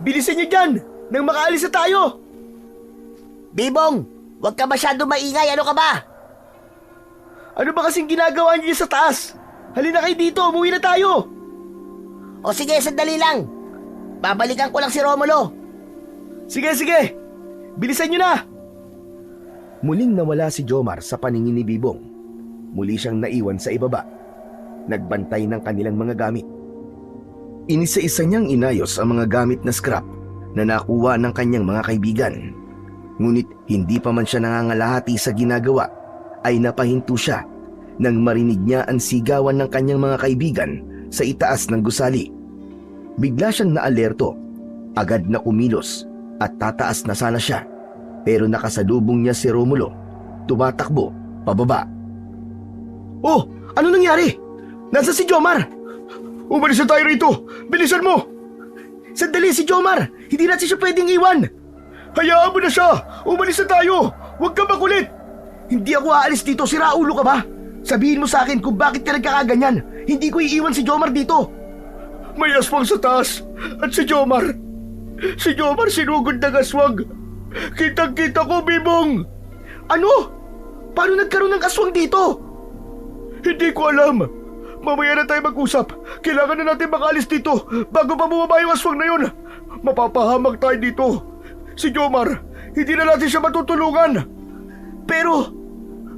Bilisan niyo dyan! Nang makaalis na tayo! Bibong, huwag ka masyado maingay. Ano ka ba? Ano ba kasing ginagawa niyo sa taas? Halina kayo dito, umuwi na tayo! O sige, sandali lang. Babalikan ko lang si Romulo. Sige, sige! Bilisan niyo na! Muling nawala si Jomar sa paningin ni Bibong. Muli siyang naiwan sa ibaba. Nagbantay ng kanilang mga gamit. Inisa-isa niyang inayos ang mga gamit na scrap na nakuha ng kanyang mga kaibigan. Ngunit hindi pa man siya nangangalahati sa ginagawa ay napahinto siya nang marinig niya ang sigawan ng kanyang mga kaibigan sa itaas ng gusali. Bigla siyang naalerto. Agad na kumilos at tataas na sana siya. Pero nakasalubong niya si Romulo. Tumatakbo pababa. Oh! Ano nangyari? Nasaan si Jomar? Umalis na tayo rito! Bilisan mo! Sandali si Jomar! Hindi natin siya pwedeng iwan! Hayaan mo na siya! Umalis na tayo! Huwag ka makulit! Hindi ako aalis dito, siraulo ka ba? Sabihin mo sa akin kung bakit ka nagkakaganyan. Hindi ko iiwan si Jomar dito. May aswang sa taas. At si Jomar sinugod ng aswang. Kitang-kita ko, Bibong. Ano? Paano nagkaroon ng aswang dito? Hindi ko alam. Mamaya na tayo mag-usap. Kailangan na natin makaalis dito bago pa bumaba yung aswang na yun. Mapapahamak tayo dito. Si Jomar, hindi na natin siya matutulungan. Pero,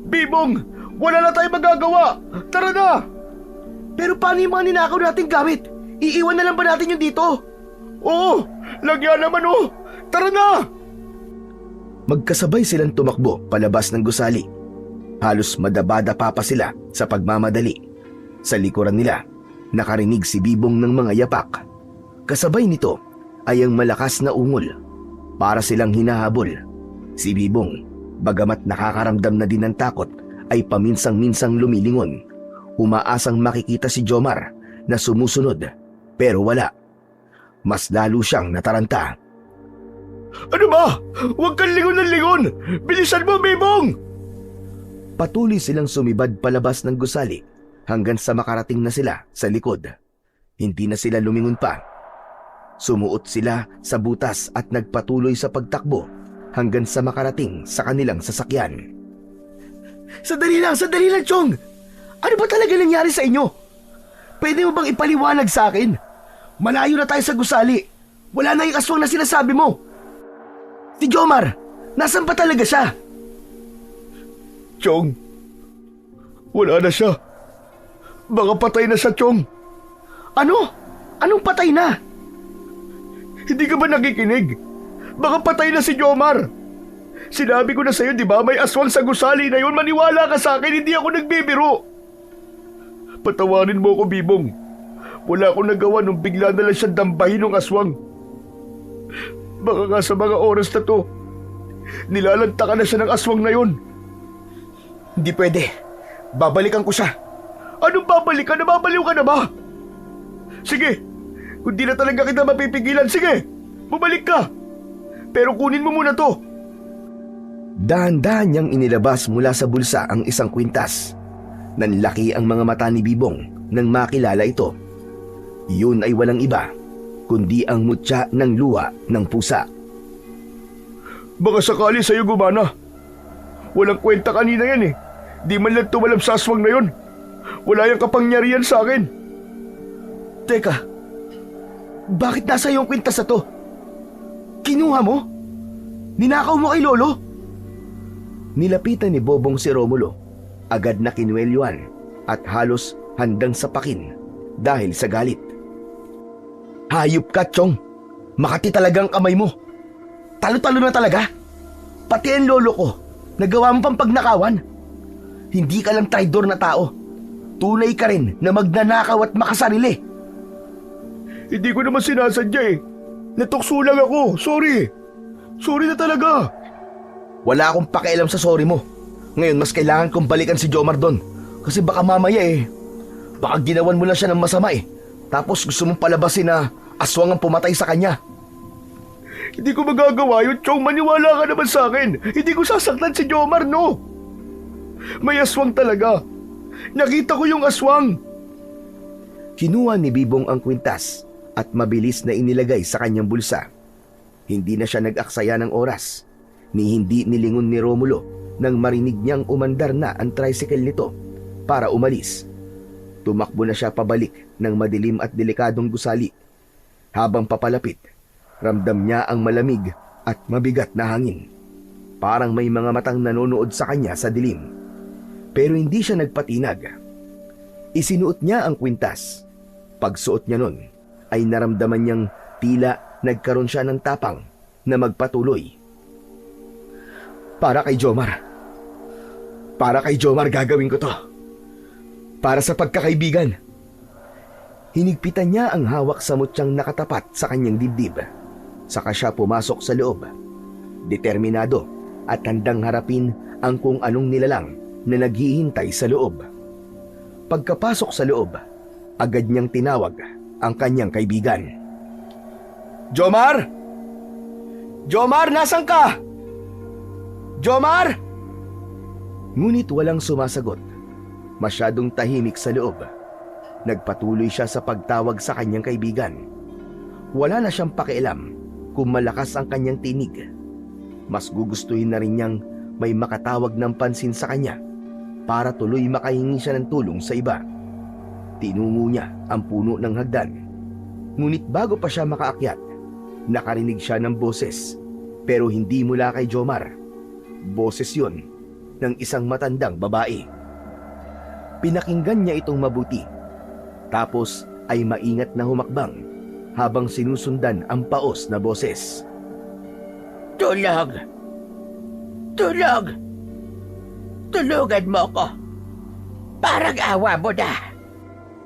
Bibong, wala na tayong magagawa. Tara na! Pero paano yung mga ninakaw nating gamit? Iiwan na lang ba natin yun dito? Oo, lagyan naman oh. Tara na! Magkasabay silang tumakbo palabas ng gusali. Halos madabada pa sila sa pagmamadali. Sa likuran nila, nakarinig si Bibong ng mga yapak. Kasabay nito ay ang malakas na ungol. Para silang hinahabol. Si Bibong, bagamat nakakaramdam na din ng takot, ay paminsang-minsang lumilingon. Umaasang makikita si Jomar na sumusunod, pero wala. Mas lalo siyang nataranta. Ano ba? Huwag kang lingon ng lingon! Bilisan mo, Bibong! Patuloy silang sumibad palabas ng gusali hanggang sa makarating na sila sa likod. Hindi na sila lumingon pa. Sumuot sila sa butas at nagpatuloy sa pagtakbo hanggang sa makarating sa kanilang sasakyan. Sandali lang, Chong! Ano ba talaga nangyari sa inyo? Pwede mo bang ipaliwanag sa akin? Malayo na tayo sa gusali. Wala na yung aswang na sinasabi mo. Si Jomar, nasan pa talaga siya? Chong, wala na siya. Baka patay na siya, Chong. Ano? Anong patay na? Hindi ka ba nakikinig? Baka patay na si Jomar. Sinabi ko na sa'yo, di ba? May aswang sa gusali na yun. Maniwala ka sa akin, hindi ako nagbibiro. Patawarin mo ako, Bibong. Wala akong nagawa nung bigla na lang siyang dambahin ng aswang. Baka nga sa mga oras na to, nilalantakan na siya ng aswang na yun. Hindi pwede. Babalikan ko siya. Anong babalikan? Nababaliw ka na ba? Sige, kung di na talaga kita mapipigilan, sige, bumalik ka. Pero kunin mo muna to. Dahan-dahan niyang inilabas mula sa bulsa ang isang kwintas. Nanlaki ang mga mata ni Bibong nang makilala ito. Yun ay walang iba, kundi ang mutya ng luha ng pusa. Baka sakali sa'yo gumana. Walang kwenta kanina yan eh. Di man lang tumalab sa aswang na yon. Wala yung kapangyarihan sa akin. Teka, bakit nasa iyong kwintas na to? Kinuha mo? Ninakaw mo kay Lolo? Nilapitan ni Bobong si Romulo. Agad na kinuwelyuan at halos handang sapakin dahil sa galit. Hayop ka, Chong. Makati talagang kamay mo. Talo-talo na talaga. Pati ang lolo ko, nagawa mo pang pagnakawan. Hindi ka lang traidor na tao. Tunay ka rin na magnanakaw at makasarili. Hindi ko naman sinasadya eh. Natukso lang ako. Sorry. Sorry na talaga. Wala akong pakialam sa sorry mo. Ngayon mas kailangan kong balikan si Jomar doon. Kasi baka mamaya baka ginawan mo lang siya ng masama eh. Tapos gusto mong palabasin na aswang ang pumatay sa kanya. Hindi ko magagawa yun, Chong. Maniwala ka naman sa akin. Hindi ko sasaktan si Jomar, no? May aswang talaga. Nakita ko yung aswang. Kinuha ni Bibong ang kwintas at mabilis na inilagay sa kanyang bulsa. Hindi na siya nag-aksaya ng oras, ni hindi nilingon ni Romulo nang marinig niyang umandar na ang tricycle nito para umalis. Tumakbo na siya pabalik ng madilim at delikadong gusali. Habang papalapit, ramdam niya ang malamig at mabigat na hangin. Parang may mga matang nanonood sa kanya sa dilim. Pero hindi siya nagpatinag. Isinuot niya ang kwintas. Pagsuot niya nun, ay naramdaman niyang tila nagkaroon siya ng tapang na magpatuloy. Para kay Jomar. Para kay Jomar gagawin ko to. Para sa pagkakaibigan. Hinigpitan niya ang hawak sa mutyang nakatapat sa kanyang dibdib. Saka siya pumasok sa loob. Determinado at handang harapin ang kung anong nilalang na naghihintay sa loob. Pagkapasok sa loob, agad niyang tinawag ang kanyang kaibigan. Jomar! Jomar, nasan ka? Jomar! Ngunit walang sumasagot. Masyadong tahimik sa loob. Nagpatuloy siya sa pagtawag sa kanyang kaibigan. Wala na siyang pakialam kung malakas ang kanyang tinig. Mas gugustuhin na rin niyang may makatawag ng pansin sa kanya para tuloy makahingi siya ng tulong sa iba. Tinungo niya ang puno ng hagdan. Ngunit bago pa siya makaakyat, nakarinig siya ng boses, pero hindi mula kay Jomar. Boses yun ng isang matandang babae. Pinakinggan niya itong mabuti. Tapos ay maingat na humakbang habang sinusundan ang paos na boses. Tulog! Tulog! Tulugan mo ko! Parang awa mo na!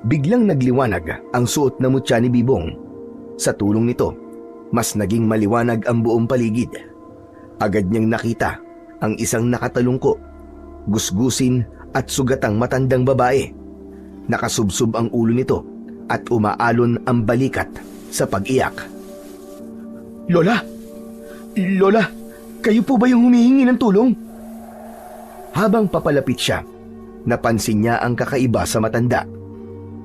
Biglang nagliwanag ang suot na mutya ni Bibong. Sa tulong nito, mas naging maliwanag ang buong paligid. Agad niyang nakita ang isang nakatalungko, gusgusin at sugatang matandang babae. Nakasubsob ang ulo nito at umaalon ang balikat sa pag-iyak. Lola! Lola! Kayo po ba yung humihingi ng tulong? Habang papalapit siya, napansin niya ang kakaiba sa matanda.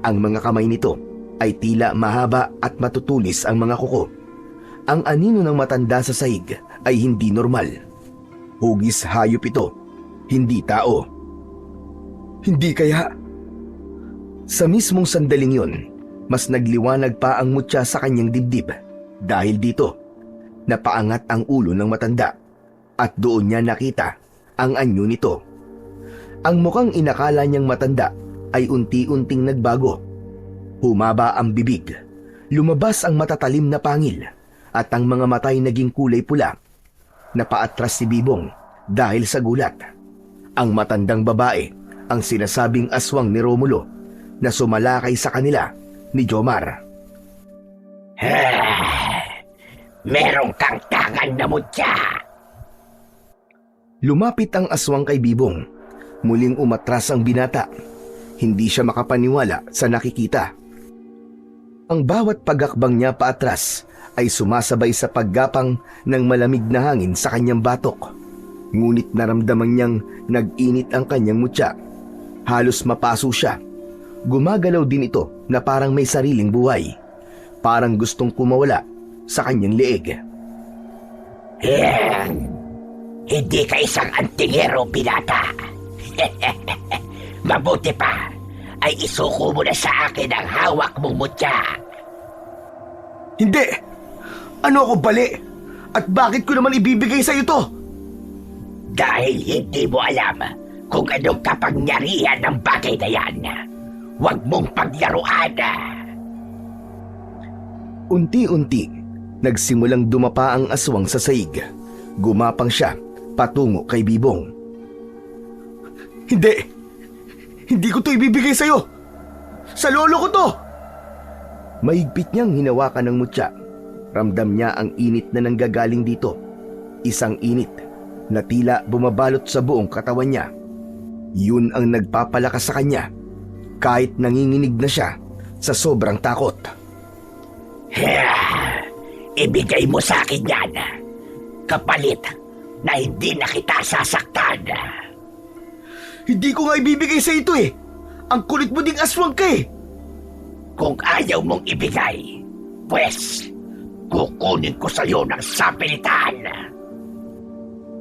Ang mga kamay nito ay tila mahaba at matutulis ang mga kuko. Ang anino ng matanda sa sahig ay hindi normal. Hugis hayop ito, hindi tao. Hindi kaya? Sa mismong sandaling yun, mas nagliwanag pa ang mutya sa kanyang dibdib. Dahil dito, napaangat ang ulo ng matanda at doon niya nakita ang anyo nito. Ang mukhang inakala niyang matanda ay unti-unting nagbago. Humaba ang bibig, lumabas ang matatalim na pangil at ang mga matay naging kulay pula. Napaatras si Bibong dahil sa gulat. Ang matandang babae ang sinasabing aswang ni Romulo na sumalakay sa kanila ni Jomar. Merong kang tangan na mutya! Lumapit ang aswang kay Bibong. Muling umatras ang binata. Hindi siya makapaniwala sa nakikita. Ang bawat pagakbang niya paatras ay sumasabay sa paggapang ng malamig na hangin sa kanyang batok. Ngunit naramdaman niyang nag-init ang kanyang mutya. Halos mapaso siya. Gumagalaw din ito na parang may sariling buhay. Parang gustong kumawala sa kanyang leeg. Hindi ka isang antingero, binata. Mabuti pa ay isuko mo na sa akin ang hawak mong mutya. Hindi! Ano ako bali? At bakit ko naman ibibigay sa ito? Dahil hindi mo alam kung anong kapangyarihan ng bagay na yan. Huwag mong paglaruan. Unti-unti, nagsimulang dumapa ang aswang sa saig. Gumapang siya patungo kay Bibong. Hindi! Hindi ko to ibibigay sa'yo! Sa lolo ko to! Mahigpit niyang hinawakan ng mutya. Ramdam niya ang init na nanggagaling dito. Isang init na tila bumabalot sa buong katawan niya. Yun ang nagpapalakas sa kanya kahit nanginginig na siya sa sobrang takot. Ibigay mo sa akin yan. Kapalit na hindi na kita sasaktan. Hindi ko nga ibibigay sa ito eh! Ang kulit mo ding aswang ka eh! Kung ayaw mong ibigay, pwes, kukunin ko sa'yo ng sapilitan.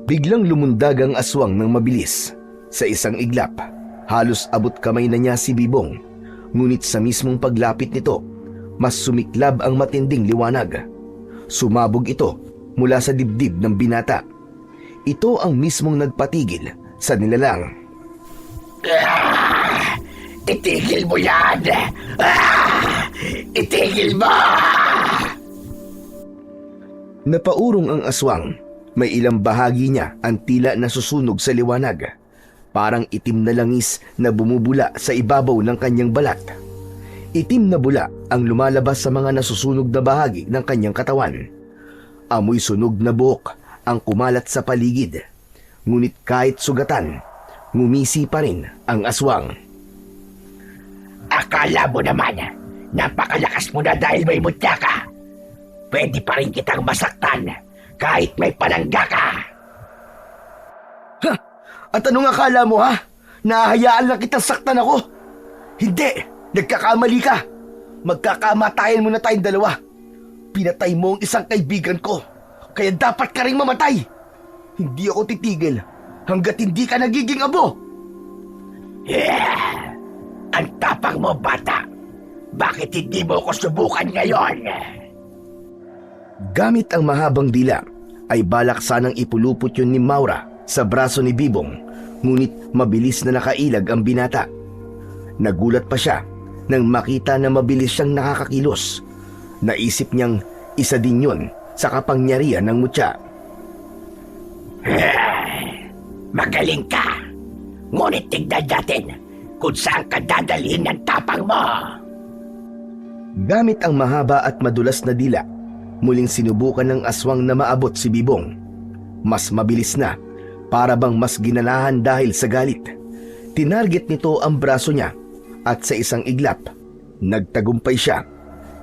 Biglang lumundag ang aswang ng mabilis. Sa isang iglap, halos abot kamay na niya si Bibong. Ngunit sa mismong paglapit nito, mas sumiklab ang matinding liwanag. Sumabog ito mula sa dibdib ng binata. Ito ang mismong nagpatigil sa nilalang. Itigil mo yan! Itigil mo! Napaurong ang aswang. May ilang bahagi niya ang tila nasusunog sa liwanag. Parang itim na langis na bumubula sa ibabaw ng kanyang balat. Itim na bula ang lumalabas sa mga nasusunog na bahagi ng kanyang katawan. Amoy sunog na buhok ang kumalat sa paligid. Ngunit kahit sugatan, ngumisi pa rin ang aswang. Akala mo naman, napakalakas mo na dahil may mutya ka. Pwede pa rin kitang masaktan kahit may palangga ka. Ha? At anong akala mo ha? Nahahayaan lang kitang saktan ako? Hindi! Nagkakamali ka! Magkakamatayan mo na tayong dalawa. Pinatay mo ang isang kaibigan ko. Kaya dapat ka rin mamatay. Hindi ako titigil hanggat hindi ka nagiging abo. Ang tapang mo, bata. Bakit hindi mo ko subukan ngayon? Gamit ang mahabang dila, ay balak sanang ipulupot yun ni Maura sa braso ni Bibong, ngunit mabilis na nakailag ang binata. Nagulat pa siya nang makita na mabilis siyang nakakakilos. Naisip niyang isa din yun sa kapangyarihan ng mutya. Magaling ka. Ngunit tignan natin kung saan ka dadalhin ng tapang mo. Gamit ang mahaba at madulas na dila, muling sinubukan ng aswang na maabot si Bibong. Mas mabilis na, para bang mas ginanahan dahil sa galit. Tinarget nito ang braso niya at sa isang iglap, nagtagumpay siya.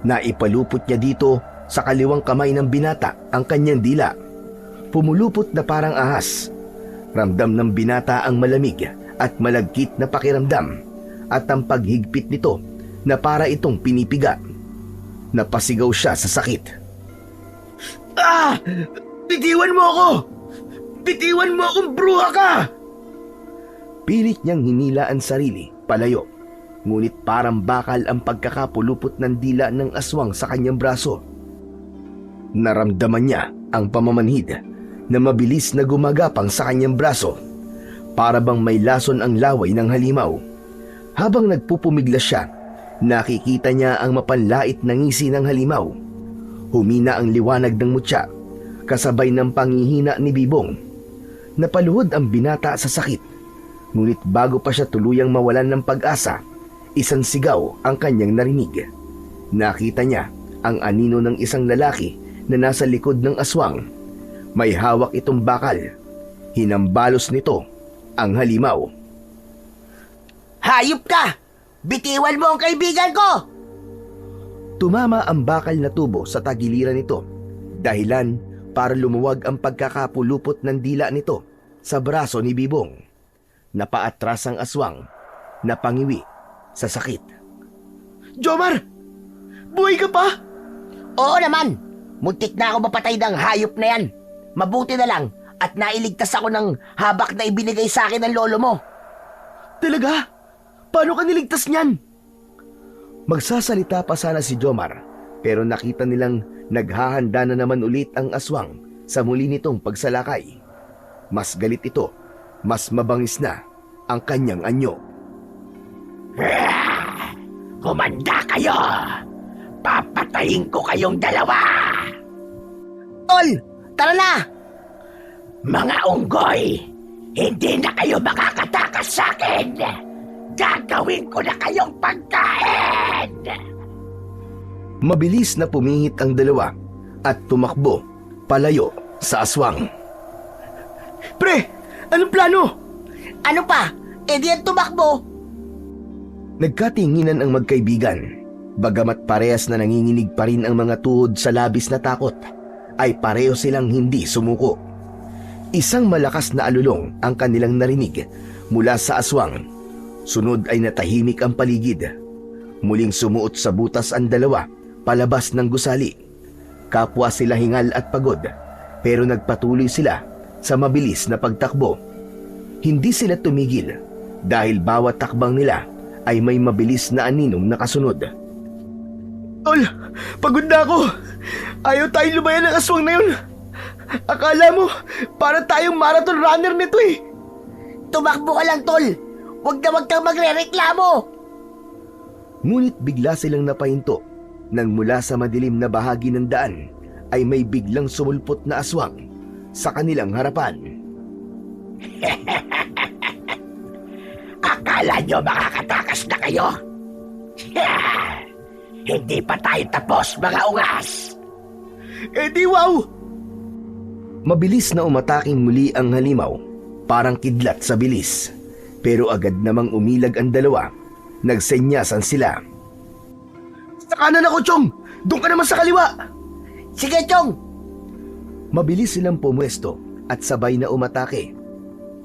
Naipalupot niya dito sa kaliwang kamay ng binata ang kanyang dila. Pumulupot na parang ahas. Ramdam ng binata ang malamig at malagkit na pakiramdam at ang paghigpit nito na para itong pinipiga. Napasigaw siya sa sakit. Ah! Bitiwan mo ako! Bitiwan mo akong bruha ka! Pilit niyang hinila ang sarili palayo. Ngunit parang bakal ang pagkakapulupot ng dila ng aswang sa kanyang braso. Naramdaman niya ang pamamanhid na mabilis na gumagapang sa kanyang braso. Para bang may lason ang laway ng halimaw. Habang nagpupumiglas siya, nakikita niya ang mapanlait na ngisi ng halimaw. Humina ang liwanag ng mutya, kasabay ng panghihina ni Bibong. Napaluhod ang binata sa sakit. Ngunit bago pa siya tuluyang mawalan ng pag-asa, isang sigaw ang kanyang narinig. Nakita niya ang anino ng isang lalaki na nasa likod ng aswang. May hawak itong bakal. Hinambalos nito ang halimaw. Hayop ka! Bitiwan mo ang kaibigan ko! Tumama ang bakal na tubo sa tagiliran nito, dahilan para lumuwag ang pagkakapulupot ng dila nito sa braso ni Bibong. Napaatras ang aswang, napangiwi sa sakit. Jomar! Buhay ka pa? Oo naman! Muntik na ako mapatay ng hayop na yan. Mabuti na lang at nailigtas ako ng habak na ibinigay sa akin ng lolo mo. Talaga? Paano ka niligtas niyan? Magsasalita pa sana si Jomar, pero nakita nilang naghahanda na naman ulit ang aswang sa muli nitong pagsalakay. Mas galit ito, mas mabangis na ang kanyang anyo. Kumanda kayo! Papatayin ko kayong dalawa! Tol, tara na! Mga unggoy, hindi na kayo makakatakas sa akin! Gagawin ko na kayong pagkain! Mabilis na pumihit ang dalawa at tumakbo palayo sa aswang. Pre, anong plano? Ano pa? E di yan tumakbo. Nagkatinginan ang magkaibigan. Bagamat parehas na nanginginig pa rin ang mga tuhod sa labis na takot, ay pareho silang hindi sumuko. Isang malakas na alulong ang kanilang narinig mula sa aswang. Sunod ay natahimik ang paligid. Muling sumuot sa butas ang dalawa palabas ng gusali. Kapwa sila hingal at pagod, pero nagpatuloy sila sa mabilis na pagtakbo. Hindi sila tumigil dahil bawat takbang nila ay may mabilis na aninong nakasunod. Tol, pagod na ako. Ayaw tayong lumayan ng aswang na yun. Akala mo, para tayong marathon runner nito eh. Tumakbo ka lang, Tol. Huwag kang magre-reklamo. Ngunit bigla silang napahinto nang mula sa madilim na bahagi ng daan ay may biglang sumulpot na aswang sa kanilang harapan. Akala nyo makakatakas na kayo? Hindi pa tayo tapos, mga ungas! Eh di wow! Mabilis na umataking muli ang halimaw, parang kidlat sa bilis. Pero agad namang umilag ang dalawa. Nagsenyasan sila. Sa kanan ako, Chong! Doon ka naman sa kaliwa! Sige, Chong. Mabilis silang pumwesto at sabay na umatake.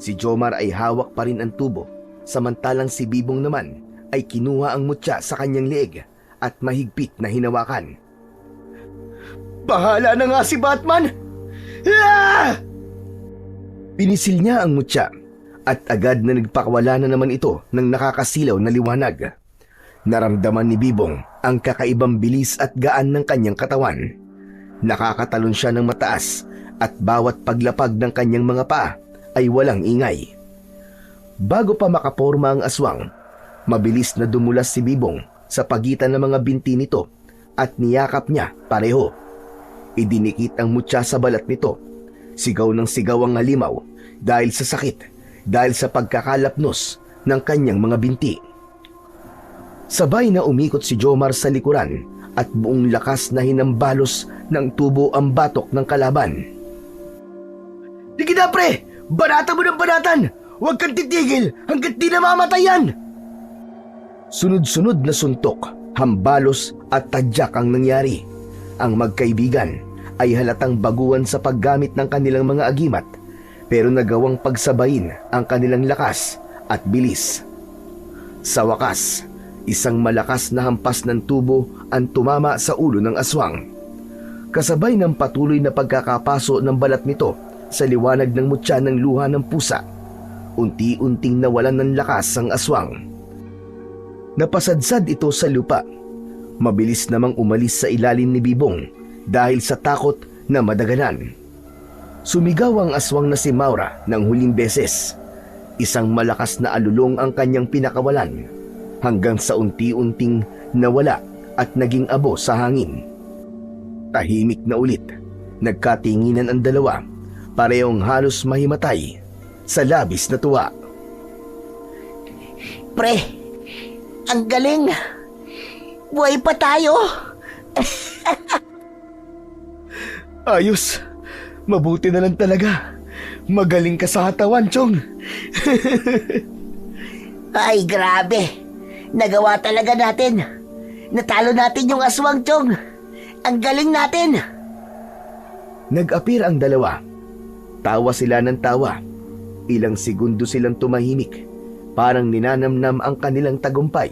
Si Jomar ay hawak pa rin ang tubo, samantalang si Bibong naman ay kinuha ang mutya sa kanyang leeg at mahigpit na hinawakan. Bahala na nga si Batman! Ah! Pinisil niya ang mutya at agad na nagpakawala na naman ito ng nakakasilaw na liwanag. Naramdaman ni Bibong ang kakaibang bilis at gaan ng kanyang katawan. Nakakatalon siya ng mataas at bawat paglapag ng kanyang mga paa ay walang ingay. Bago pa makaporma ang aswang, mabilis na dumulas si Bibong sa pagitan ng mga binti nito at niyakap niya pareho. Idinikit ang mutya sa balat nito. Sigaw ng sigaw ang halimaw dahil sa sakit, dahil sa pagkakalapnos ng kanyang mga binti. Sabay na umikot si Jomar sa likuran at buong lakas na hinambalos ng tubo ang batok ng kalaban. Sige na, pre! Banata mo ng banatan! Huwag kang titigil hanggat di namamatay yan! Sunod-sunod na suntok, hambalos at tadyak ang nangyari. Ang magkaibigan ay halatang baguhan sa paggamit ng kanilang mga agimat, pero nagawang pagsabayin ang kanilang lakas at bilis. Sa wakas, isang malakas na hampas ng tubo ang tumama sa ulo ng aswang. Kasabay ng patuloy na pagkakapaso ng balat nito sa liwanag ng mutya ng luha ng pusa, unti-unting nawalan ng lakas ang aswang. Napasadsad ito sa lupa. Mabilis namang umalis sa ilalim ni Bibong dahil sa takot na madaganan. Sumigaw ang aswang na si Maura ng huling beses. Isang malakas na alulong ang kanyang pinakawalan hanggang sa unti-unting nawala at naging abo sa hangin. Tahimik na ulit. Nagkatinginan ang dalawa, parehong halos mahimatay sa labis na tuwa. Pre, ang galing. Buhay pa tayo. Ayos! Mabuti na lang talaga. Magaling ka sa hatawan, Chong. Ay, grabe. Nagawa talaga natin. Natalo natin yung aswang, Chong. Ang galing natin. Nag-apir ang dalawa. Tawa sila ng tawa. Ilang segundo silang tumahimik. Parang ninanamnam ang kanilang tagumpay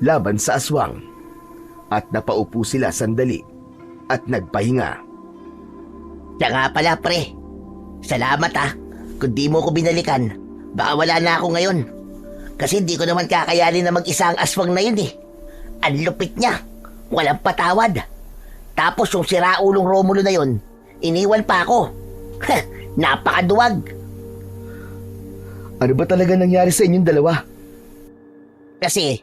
laban sa aswang. At napaupo sila sandali at nagpahinga. Siya nga pala, pre. Salamat Kung di mo ko binalikan, baka wala na ako ngayon. Kasi di ko naman kakayanin na mag-isa ang aswang na yun eh. Ang lupit niya. Walang patawad. Tapos yung siraulong Romulo na yun, iniwan pa ako. Napakaduwag. Ano ba talaga nangyari sa inyong dalawa? Kasi,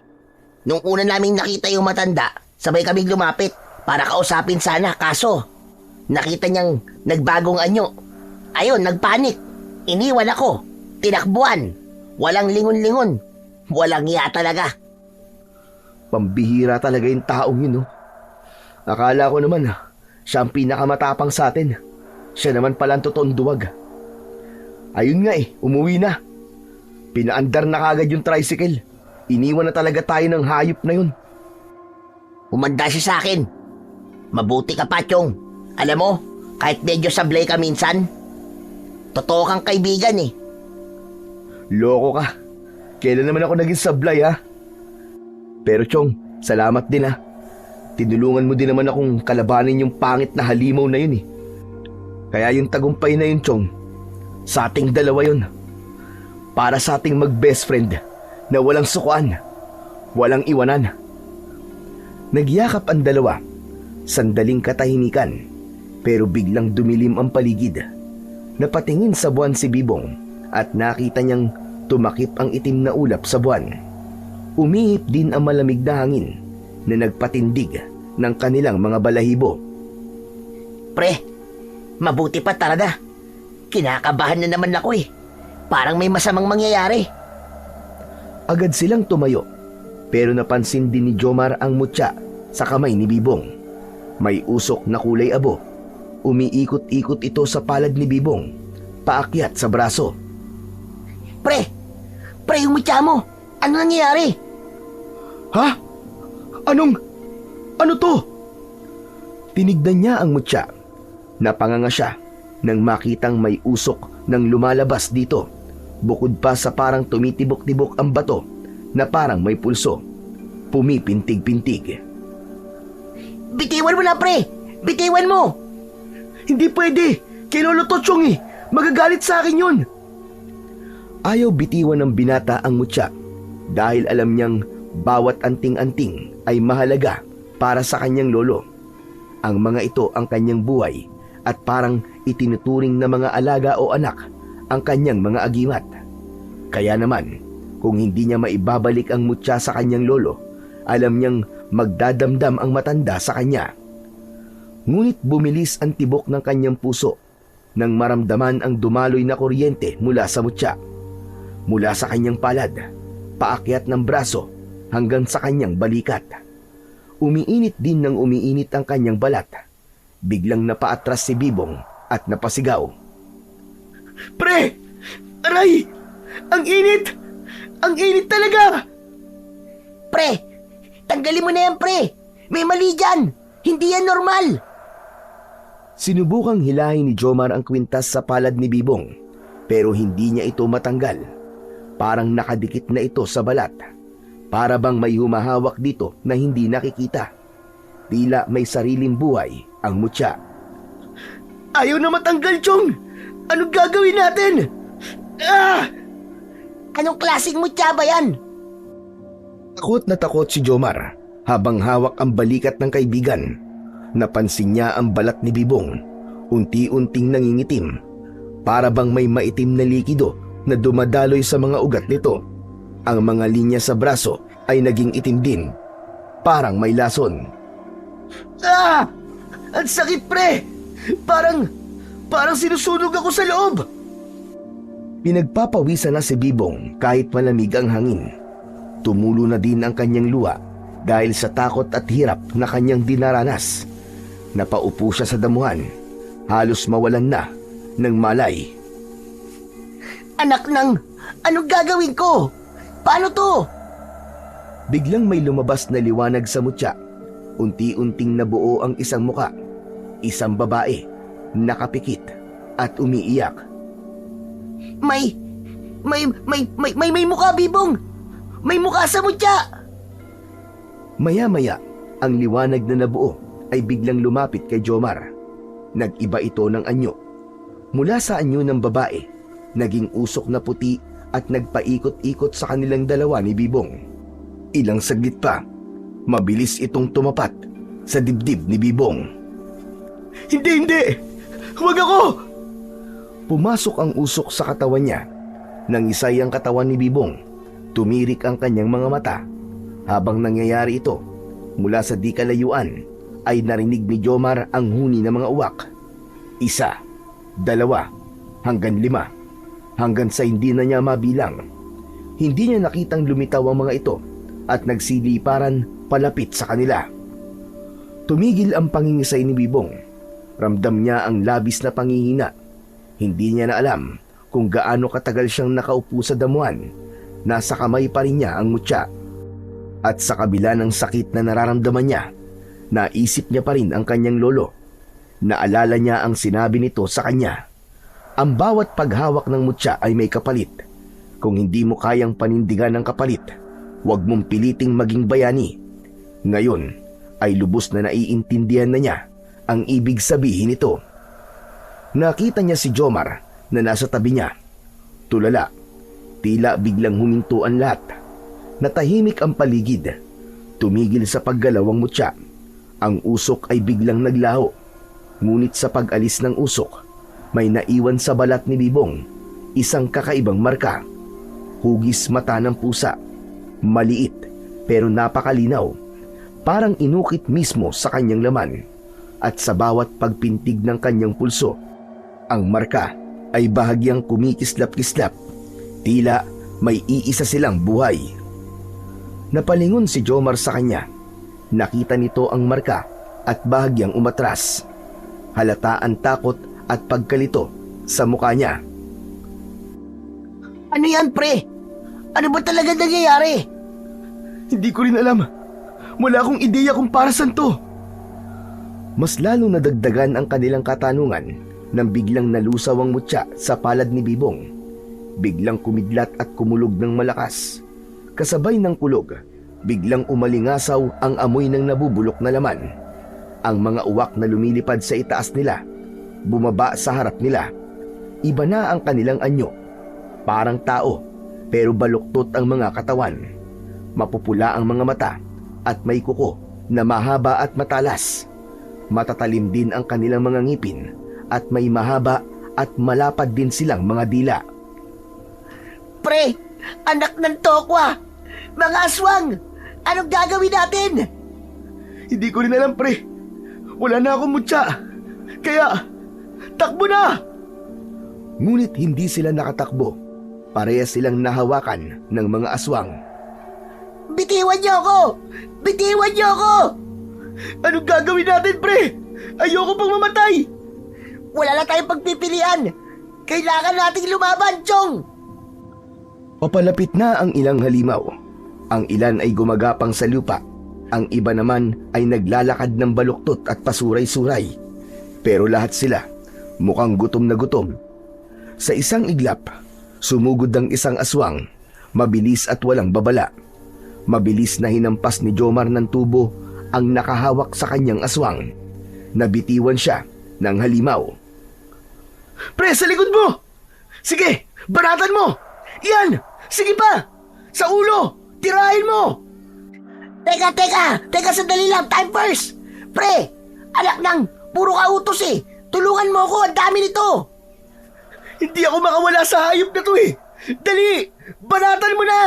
nung una naming nakita yung matanda, sabay kaming lumapit para kausapin sana. Kaso, nakita niyang nagbagong anyo. Ayun, nagpanik. Iniwan ako. Tinakbuhan. Walang lingon-lingon. Walang iya talaga. Pambihira talaga yung taong yun, no? Akala ko naman, siya ang pinakamatapang sa atin. Siya naman pala ang totoong duwag. Ayun nga umuwi na. Pinaandar na kagad yung tricycle. Iniwan na talaga tayo ng hayop na yun. Umanda siya sa akin. Mabuti ka pa, Chong. Alam mo, kahit medyo sablay ka minsan, totoo kang kaibigan eh. Loko ka. Kailan naman ako naging sablay, ha? Pero Chong, salamat din, ha. Tinulungan mo din naman akong kalabanin yung pangit na halimaw na yun eh. Kaya yung tagumpay na yun, Chong, sa ating dalawa yun. Para sa ating mag-best friend na walang sukuan, walang iwanan. Nagyakap ang dalawa. Sandaling katahimikan, pero biglang dumilim ang paligid. Napatingin sa buwan si Bibong at nakita niyang tumakip ang itim na ulap sa buwan. Umihip din ang malamig na hangin na nagpatindig ng kanilang mga balahibo. Pre, mabuti pa talaga. Kinakabahan na naman ako eh. Parang may masamang mangyayari. Agad silang tumayo, pero napansin din ni Jomar ang mutya sa kamay ni Bibong. May usok na kulay abo. Umiikot-ikot ito sa palad ni Bibong, paakyat sa braso. Pre, yung mutya mo. Ano nangyayari? Ha? Ano to? Tinignan niya ang mutya. Napanganga siya nang makitang may usok nang lumalabas dito. Bukod pa sa parang tumitibok-tibok ang bato na parang may pulso. Pumipintig-pintig. Bitiwan mo na, pre! Bitiwan mo! Hindi pwede! Kay Lolo Tochong eh! Magagalit sa akin yun! Ayaw bitiwan ng binata ang mutya dahil alam niyang bawat anting-anting ay mahalaga para sa kanyang lolo. Ang mga ito ang kanyang buhay at parang itinuturing na mga alaga o anak ang kanyang mga agimat. Kaya naman, kung hindi niya maibabalik ang mutya sa kanyang lolo, alam niyang magdadamdam ang matanda sa kanya. Ngunit bumilis ang tibok ng kanyang puso nang maramdaman ang dumaloy na kuryente mula sa mutya. Mula sa kanyang palad, paakyat ng braso hanggang sa kanyang balikat. Umiinit din ng umiinit ang kanyang balat. Biglang napaatras si Bibong at napasigaw. Pre! Aray! Ang init! Ang init talaga! Pre! Tanggalin mo na yan, pre! May mali dyan! Hindi yan normal! Sinubukang hilahin ni Jomar ang kwintas sa palad ni Bibong, pero hindi niya ito matanggal. Parang nakadikit na ito sa balat. Para bang may humahawak dito na hindi nakikita. Tila may sariling buhay ang mutya. Ayaw na matanggal, Chong! Anong gagawin natin? Ah! Anong klaseng mutya ba yan? Takot na takot si Jomar habang hawak ang balikat ng kaibigan. Napansin niya ang balat ni Bibong. Unti-unting nangingitim. Para bang may maitim na likido na dumadaloy sa mga ugat nito. Ang mga linya sa braso ay naging itim din. Parang may lason. Ah! Ang sakit, pre! Parang sinusunog ako sa loob! Pinagpapawisan na si Bibong kahit malamig ang hangin. Tumulo na din ang kanyang luha dahil sa takot at hirap na kanyang dinaranas. Napaupo siya sa damuhan, halos mawalan na ng malay. Anak nang, anong gagawin ko? Paano to? Biglang may lumabas na liwanag sa mutya. Unti-unting nabuo ang isang muka. Isang babae, nakapikit at umiiyak. May mukha, Bibong! May mukha sa mutya! Maya-maya, ang liwanag na nabuo ay biglang lumapit kay Jomar. Nag-iba ito ng anyo. Mula sa anyo ng babae, naging usok na puti at nagpaikot-ikot sa kanilang dalawa ni Bibong. Ilang saglit pa, mabilis itong tumapat sa dibdib ni Bibong. Hindi! Huwag ako! Pumasok ang usok sa katawan niya. Nang isay ang katawan ni Bibong, tumirik ang kanyang mga mata. Habang nangyayari ito, mula sa di kalayuan, ay narinig ni Jomar ang huni ng mga uwak. 1, 2, hanggang 5, hanggang sa hindi na niya mabilang. Hindi niya nakitang lumitaw ang mga ito at nagsiliparan palapit sa kanila. Tumigil ang pangingisay ni Bibong. Ramdam niya ang labis na panghihina. Hindi niya na alam kung gaano katagal siyang nakaupo sa damuhan. Nasa kamay pa rin niya ang mutya. At sa kabila ng sakit na nararamdaman niya, naisip niya pa rin ang kanyang lolo. Naalala niya ang sinabi nito sa kanya. Ang bawat paghawak ng mutya ay may kapalit. Kung hindi mo kayang panindigan ng kapalit, huwag mong piliting maging bayani. Ngayon ay lubos na naiintindihan na niya ang ibig sabihin nito. Nakita niya si Jomar na nasa tabi niya. Tulala, tila biglang huminto ang lahat. Natahimik ang paligid. Tumigil sa paggalaw ang mutya. Ang usok ay biglang naglaho. Ngunit sa pag-alis ng usok, may naiwan sa balat ni Bibong isang kakaibang marka. Hugis mata ng pusa. Maliit pero napakalinaw. Parang inukit mismo sa kanyang laman. At sa bawat pagpintig ng kanyang pulso, ang marka ay bahagyang kumikislap-kislap. Tila may iisa silang buhay. Napalingon si Jomar sa kanya. Nakita nito ang marka at bahagyang umatras. Halata ang takot at pagkalito sa mukha niya. Ano yan, pre? Ano ba talaga nangyayari? Hindi ko rin alam. Wala akong ideya kung para saan to. Mas lalo nadagdagan ang kanilang katanungan nang biglang nalusaw ang mutya sa palad ni Bibong. Biglang kumidlat at kumulog ng malakas. Kasabay ng kulog, biglang umalingasaw ang amoy ng nabubulok na laman. Ang mga uwak na lumilipad sa itaas nila, bumaba sa harap nila. Iba na ang kanilang anyo. Parang tao, pero baluktot ang mga katawan. Mapupula ang mga mata at may kuko na mahaba at matalas. Matatalim din ang kanilang mga ngipin at may mahaba at malapad din silang mga dila. Pre, anak ng tokwa! Mga aswang! Anong gagawin natin? Hindi ko rin alam, pre. Wala na akong mutya. Kaya, takbo na! Ngunit hindi sila nakatakbo. Parehas silang nahawakan ng mga aswang. Bitiwan niyo ako! Bitiwan niyo ako! Anong gagawin natin, pre? Ayoko pang mamatay! Wala na tayong pagpipilian! Kailangan nating lumaban, Chong! Papalapit na ang ilang halimaw. Ang ilan ay gumagapang sa lupa. Ang iba naman ay naglalakad ng baluktot at pasuray-suray. Pero lahat sila mukhang gutom na gutom. Sa isang iglap, sumugod ang isang aswang, mabilis at walang babala. Mabilis na hinampas ni Jomar ng tubo ang nakahawak sa kanyang aswang. Nabitiwan siya ng halimaw. Pre, sa likod mo! Sige, banatan mo! Yan! Sige pa! Sa ulo! Tirahin mo! Teka, sandali lang, time first! Pre, anak ng puro kautos eh! Tulungan mo ako, ang dami nito! Hindi ako makawala sa hayop na to eh! Dali! Banatan mo na!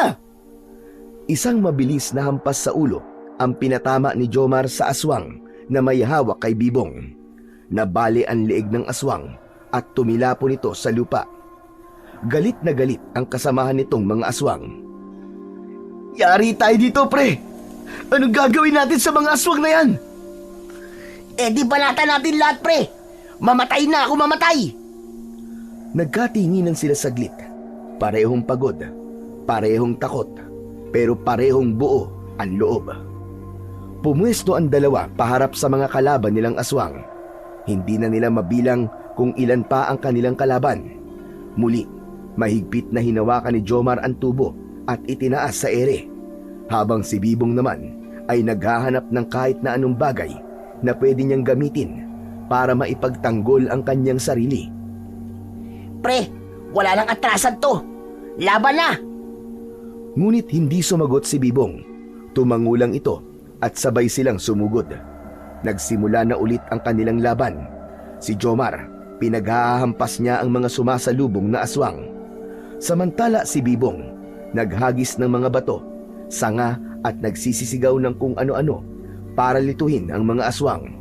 Isang mabilis na hampas sa ulo ang pinatama ni Jomar sa aswang na may hawak kay Bibong. Nabali ang leeg ng aswang at tumilapon ito sa lupa. Galit na galit ang kasamahan nitong mga aswang. Yari tayo dito, pre! Anong gagawin natin sa mga aswang na yan? Eh di banatan natin lahat, pre! Mamatay na ako, mamatay! Nagkatinginan sila saglit. Parehong pagod, parehong takot, pero parehong buo ang loob. Pumwesto ang dalawa paharap sa mga kalaban nilang aswang. Hindi na nila mabilang kung ilan pa ang kanilang kalaban. Muli, mahigpit na hinawakan ni Jomar ang tubo at itinaas sa ere, habang si Bibong naman ay naghahanap ng kahit na anong bagay na pwede niyang gamitin para maipagtanggol ang kanyang sarili. Pre, wala nang atrasan to. Laban na! Ngunit hindi sumagot si Bibong. Tumangulang ito at sabay silang sumugod. Nagsimula na ulit ang kanilang laban. Si Jomar, pinaghahampas niya ang mga sumasalubong na aswang. Samantala si Bibong, naghagis ng mga bato, sanga at nagsisisigaw ng kung ano-ano para lituhin ang mga aswang.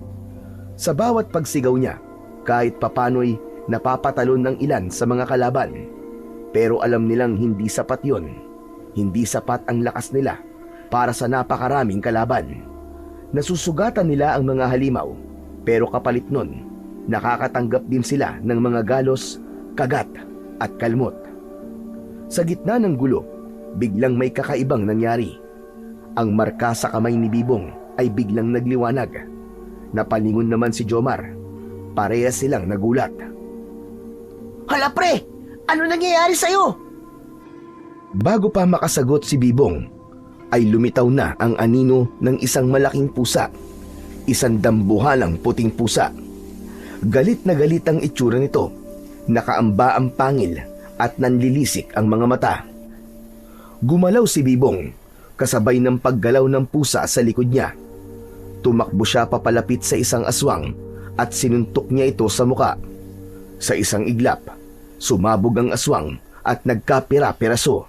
Sa bawat pagsigaw niya, kahit papano'y napapatalon ng ilan sa mga kalaban. Pero alam nilang hindi sapat yon. Hindi sapat ang lakas nila para sa napakaraming kalaban. Nasusugatan nila ang mga halimaw, pero kapalit nun, nakakatanggap din sila ng mga galos, kagat at kalmot. Sa gitna ng gulo, biglang may kakaibang nangyari. Ang marka sa kamay ni Bibong ay biglang nagliwanag. Napalingon naman si Jomar. Parehas silang nagulat. Hala pre, ano nangyayari sa'yo? Bago pa makasagot si Bibong, ay lumitaw na ang anino ng isang malaking pusa. Isang dambuhalang puting pusa. Galit na galit ang itsura nito. Nakaamba ang pangil at nanlilisik ang mga mata. Gumalaw si Bibong, kasabay ng paggalaw ng pusa sa likod niya. Tumakbo siya papalapit sa isang aswang at sinuntok niya ito sa muka. Sa isang iglap, sumabog ang aswang at nagkapira-piraso.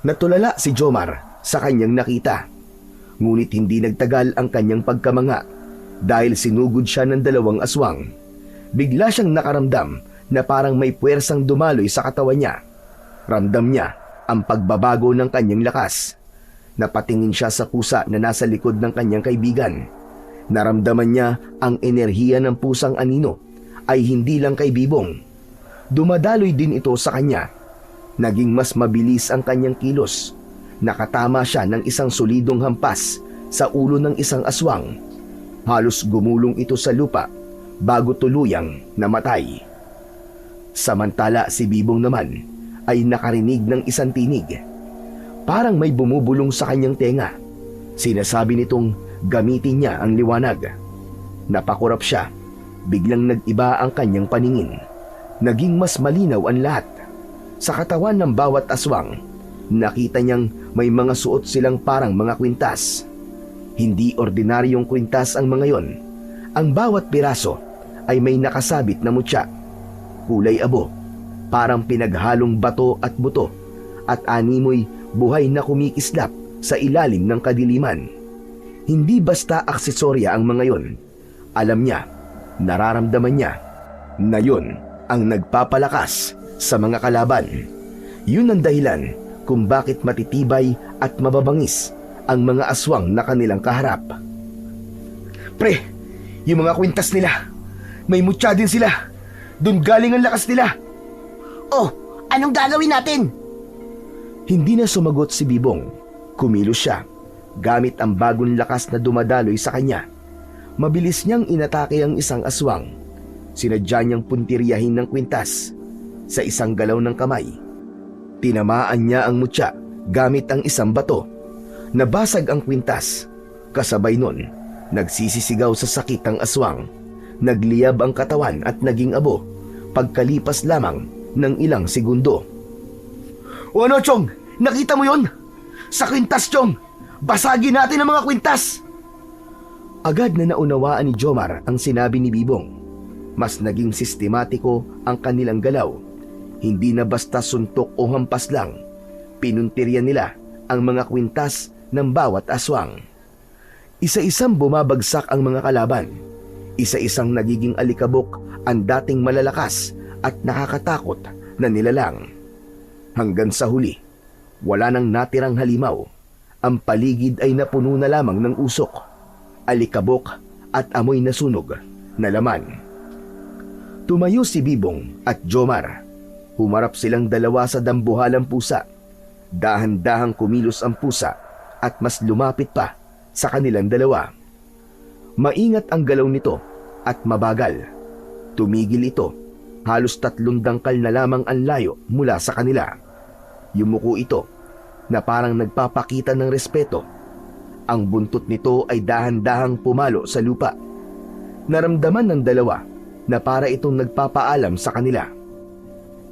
Natulala si Jomar sa kanyang nakita. Ngunit hindi nagtagal ang kanyang pagkamanga dahil sinugod siya ng dalawang aswang. Bigla siyang nakaramdam na parang may puwersang dumaloy sa katawan niya. Ramdam niya ang pagbabago ng kanyang lakas. Napatingin siya sa pusa na nasa likod ng kanyang kaibigan. Naramdaman niya ang enerhiya ng pusang anino ay hindi lang kay Bibong. Dumadaloy din ito sa kanya. Naging mas mabilis ang kanyang kilos. Nakatama siya ng isang solidong hampas sa ulo ng isang aswang. Halos gumulong ito sa lupa bago tuluyang namatay. Samantala si Bibong naman ay nakarinig ng isang tinig. Parang may bumubulong sa kanyang tenga. Sinasabi nitong gamitin niya ang liwanag. Napakurap siya. Biglang nag-iba ang kanyang paningin. Naging mas malinaw ang lahat. Sa katawan ng bawat aswang, nakita niyang may mga suot silang parang mga kwintas. Hindi ordinaryong kwintas ang mga yon. Ang bawat piraso ay may nakasabit na mutya. Kulay abo, parang pinaghalong bato at buto, at animoy buhay na kumikislap sa ilalim ng kadiliman. Hindi basta aksesorya ang mga yon. Alam niya, nararamdaman niya, na yon ang nagpapalakas sa mga kalaban. Yun ang dahilan kung bakit matitibay at mababangis ang mga aswang na kanilang kaharap. Pre, yung mga kwintas nila, may mutya din sila. Doon galing ang lakas nila. Oh, anong gagawin natin? Hindi na sumagot si Bibong. Kumilos siya, gamit ang bagong lakas na dumadaloy sa kanya. Mabilis niyang inatake ang isang aswang. Sinadya niyang puntiryahin ng kwintas. Sa isang galaw ng kamay, tinamaan niya ang mutya gamit ang isang bato. Nabasag ang kwintas. Kasabay nun, nagsisisigaw sa sakit ang aswang. Nagliyab ang katawan at naging abo pagkalipas lamang ng ilang segundo. O ano, Chong? Nakita mo yon? Sa kwintas, Chong! Basagin natin ang mga kwintas! Agad na naunawaan ni Jomar ang sinabi ni Bibong. Mas naging sistematiko ang kanilang galaw. Hindi na basta suntok o hampas lang. Pinuntiryan nila ang mga kwintas ng bawat aswang. Isa-isang bumabagsak ang mga kalaban. Isa-isang nagiging alikabok ang dating malalakas at nakakatakot na nilalang. Hanggang sa huli, wala nang natirang halimaw. Ang paligid ay napuno na lamang ng usok, alikabok at amoy na sunog na laman. Tumayo si Bibong at Jomar. Humarap silang dalawa sa dambuhalang pusa. Dahan-dahang kumilos ang pusa at mas lumapit pa sa kanilang dalawa. Maingat ang galaw nito at mabagal. Tumigil ito. Halos 3 dangkal na lamang ang layo mula sa kanila. Yumuko ito na parang nagpapakita ng respeto. Ang buntot nito ay dahan-dahang pumalo sa lupa. Naramdaman ng dalawa na para itong nagpapaalam sa kanila.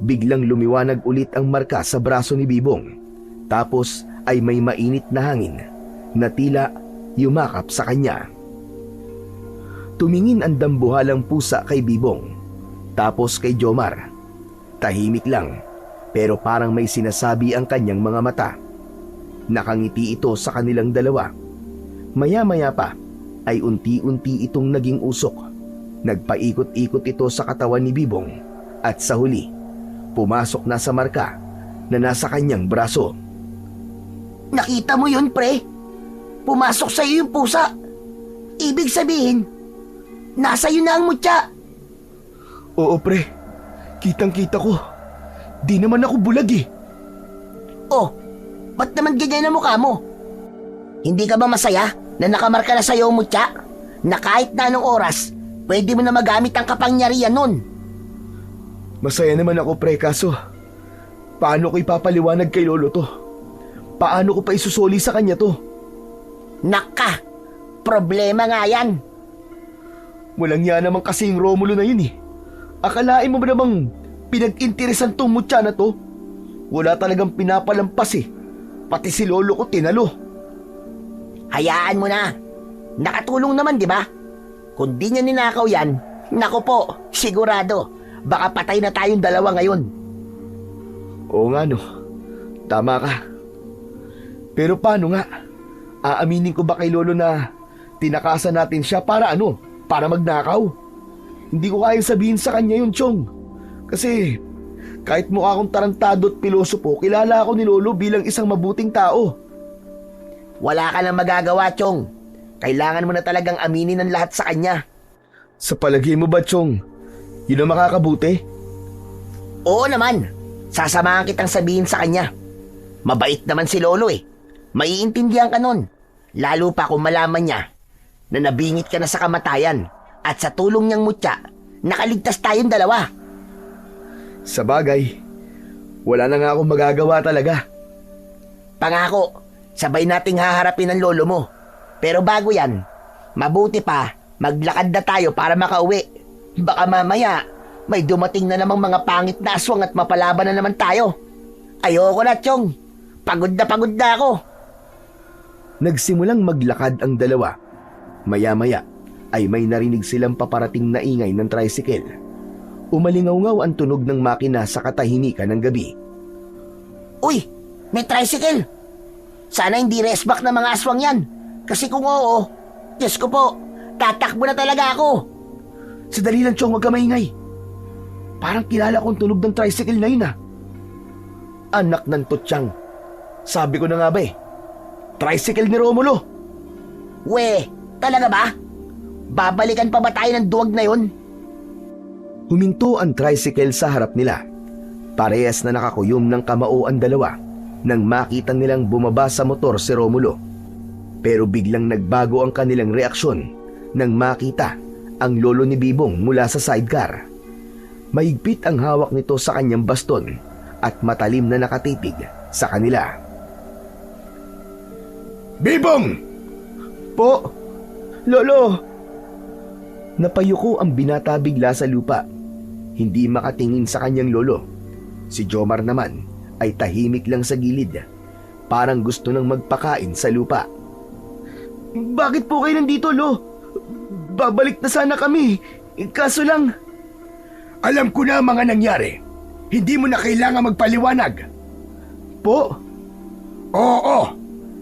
biglang lumiwanag ulit ang marka sa braso ni Bibong. Tapos ay may mainit na hangin na tila yumakap sa kanya. Tumingin ang dambuhalang pusa kay Bibong, tapos kay Jomar. Tahimik lang, pero parang may sinasabi ang kanyang mga mata. Nakangiti ito sa kanilang dalawa. Maya-maya pa ay unti-unti itong naging usok. Nagpaikot-ikot ito sa katawan ni Bibong at sa huli, pumasok na sa marka na nasa kanyang braso. Nakita mo yun, pre? Pumasok sa iyo yung pusa. Ibig sabihin, nasa iyo na ang mutya. Oo pre, kitang-kita ko. Di naman ako bulag eh. Oh, ba't naman ganyan ang mukha mo? Hindi ka ba masaya na nakamarka na sa iyo ang mutya? Na kahit na anong oras, pwede mo na magamit ang kapangyarihan nun. Masaya naman ako pre, kaso paano ko ipapaliwanag kay lolo to? Paano ko pa isusoli sa kanya to? Naka, problema nga yan. Walang yan naman kasi yung Romulo na yun eh. Akalain mo ba namang pinag-interesan tong mutya na to? Wala talagang pinapalampas eh. Pati si lolo ko tinalo. Hayaan mo na. Nakatulong naman, di ba? Kung di niya ninakaw yan, naku po, sigurado, baka patay na tayong dalawa ngayon. Oo nga no, tama ka. Pero paano nga? Aaminin ko ba kay lolo na tinakasan natin siya para ano? Para magnakaw? Hindi ko kayang sabihin sa kanya yun, Chong. Kasi kahit mukha akong tarantado at pilosopo, kilala ako ni lolo bilang isang mabuting tao. Wala ka nang magagawa, Chong. Kailangan mo na talagang aminin ang lahat sa kanya. Sa palagay mo ba, Chong, yun ang makakabuti? Oo naman. Sasamahan kitang sabihin sa kanya. Mabait naman si lolo eh. Maiintindihan ka nun. Lalo pa kung malaman niya na nabingit ka na sa kamatayan at sa tulong niyang mutya, nakaligtas tayong dalawa. Sa bagay, wala na nga akong magagawa talaga. Pangako, sabay nating haharapin ang lolo mo. Pero bago yan, mabuti pa, maglakad na tayo para makauwi. Baka mamaya, may dumating na namang mga pangit na aswang at mapalaban na naman tayo. Ayoko na, Chong. Pagod na ako. Nagsimulang maglakad ang dalawa. Maya-maya ay may narinig silang paparating na ingay ng tricycle. Umalingaw-ngaw ang tunog ng makina sa katahimikan ng gabi. Uy, may tricycle. Sana hindi resback ng mga aswang yan. Kasi kung oo, Diyos ko po, tatakbo na talaga ako. Sadali lang, Chong, wag ka maingay. Parang kilala kong tunog ng tricycle na yun ah. Anak ng tutsang. Sabi ko na nga ba eh, tricycle ni Romulo. We, talaga ba? Babalikan pa ba tayo ng duwag na yun? Huminto ang tricycle sa harap nila. Parehas na nakakuyom ng kamao ang dalawa nang makita nilang bumaba sa motor si Romulo. Pero biglang nagbago ang kanilang reaksyon nang makita ang lolo ni Bibong mula sa sidecar. Mahigpit ang hawak nito sa kanyang baston at matalim na nakatitig sa kanila. Bibong! Po, lolo. Napayuko ang binata bigla sa lupa. Hindi makatingin sa kanyang lolo. Si Jomar naman ay tahimik lang sa gilid. Parang gusto nang magpakain sa lupa. Bakit po kayo nandito, lo? Babalik na sana kami. Kaso lang... Alam ko na ang mga nangyari. Hindi mo na kailangan magpaliwanag. Po? Oo,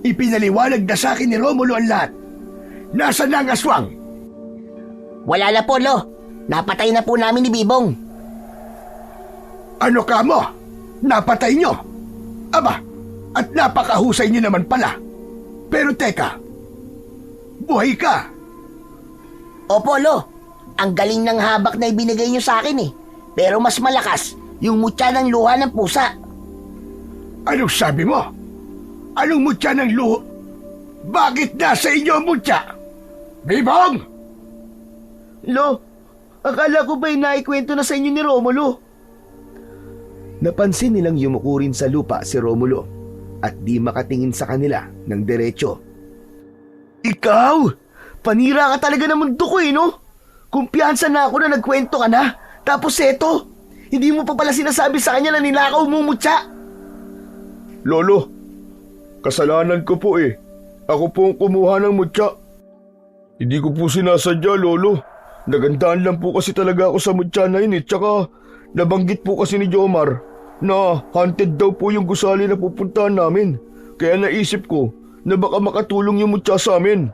ipinaliwanag na sa akin ni Romulo ang lahat. Nasaan na ang aswang? Wala na po, Lo. Napatay na po namin ni Bibong. Ano ka mo? Napatay nyo? Aba, at napakahusay nyo naman pala. Pero teka, buhay ka. Opo, Lo. Ang galing ng habak na ibinigay niyo sa akin eh. Pero mas malakas yung mutya ng luha ng pusa. Anong sabi mo? Anong mutya ng luho? Bakit nasa inyo ang mutya? Bibong! Lo, akala ko ba'y naikwento na sa inyo ni Romulo? Napansin nilang yumuko rin sa lupa si Romulo at di makatingin sa kanila ng diretso. Ikaw? Panira ka talaga ng mundo ko eh, no? Kumpiyansa na ako na nagkwento ka na. Tapos eto, Hindi mo pa pala sinasabi sa kanya na nilakaw mo, Mutya. Lolo, kasalanan ko po eh. Ako po ang kumuha ng mutya. Hindi ko po sinasadya, Lolo. Nagandaan lang po kasi talaga ako sa mutya na yun eh. Tsaka nabanggit po kasi ni Jomar na haunted daw po yung gusali na pupuntahan namin. Kaya naisip ko na baka makatulong yung mutya sa amin.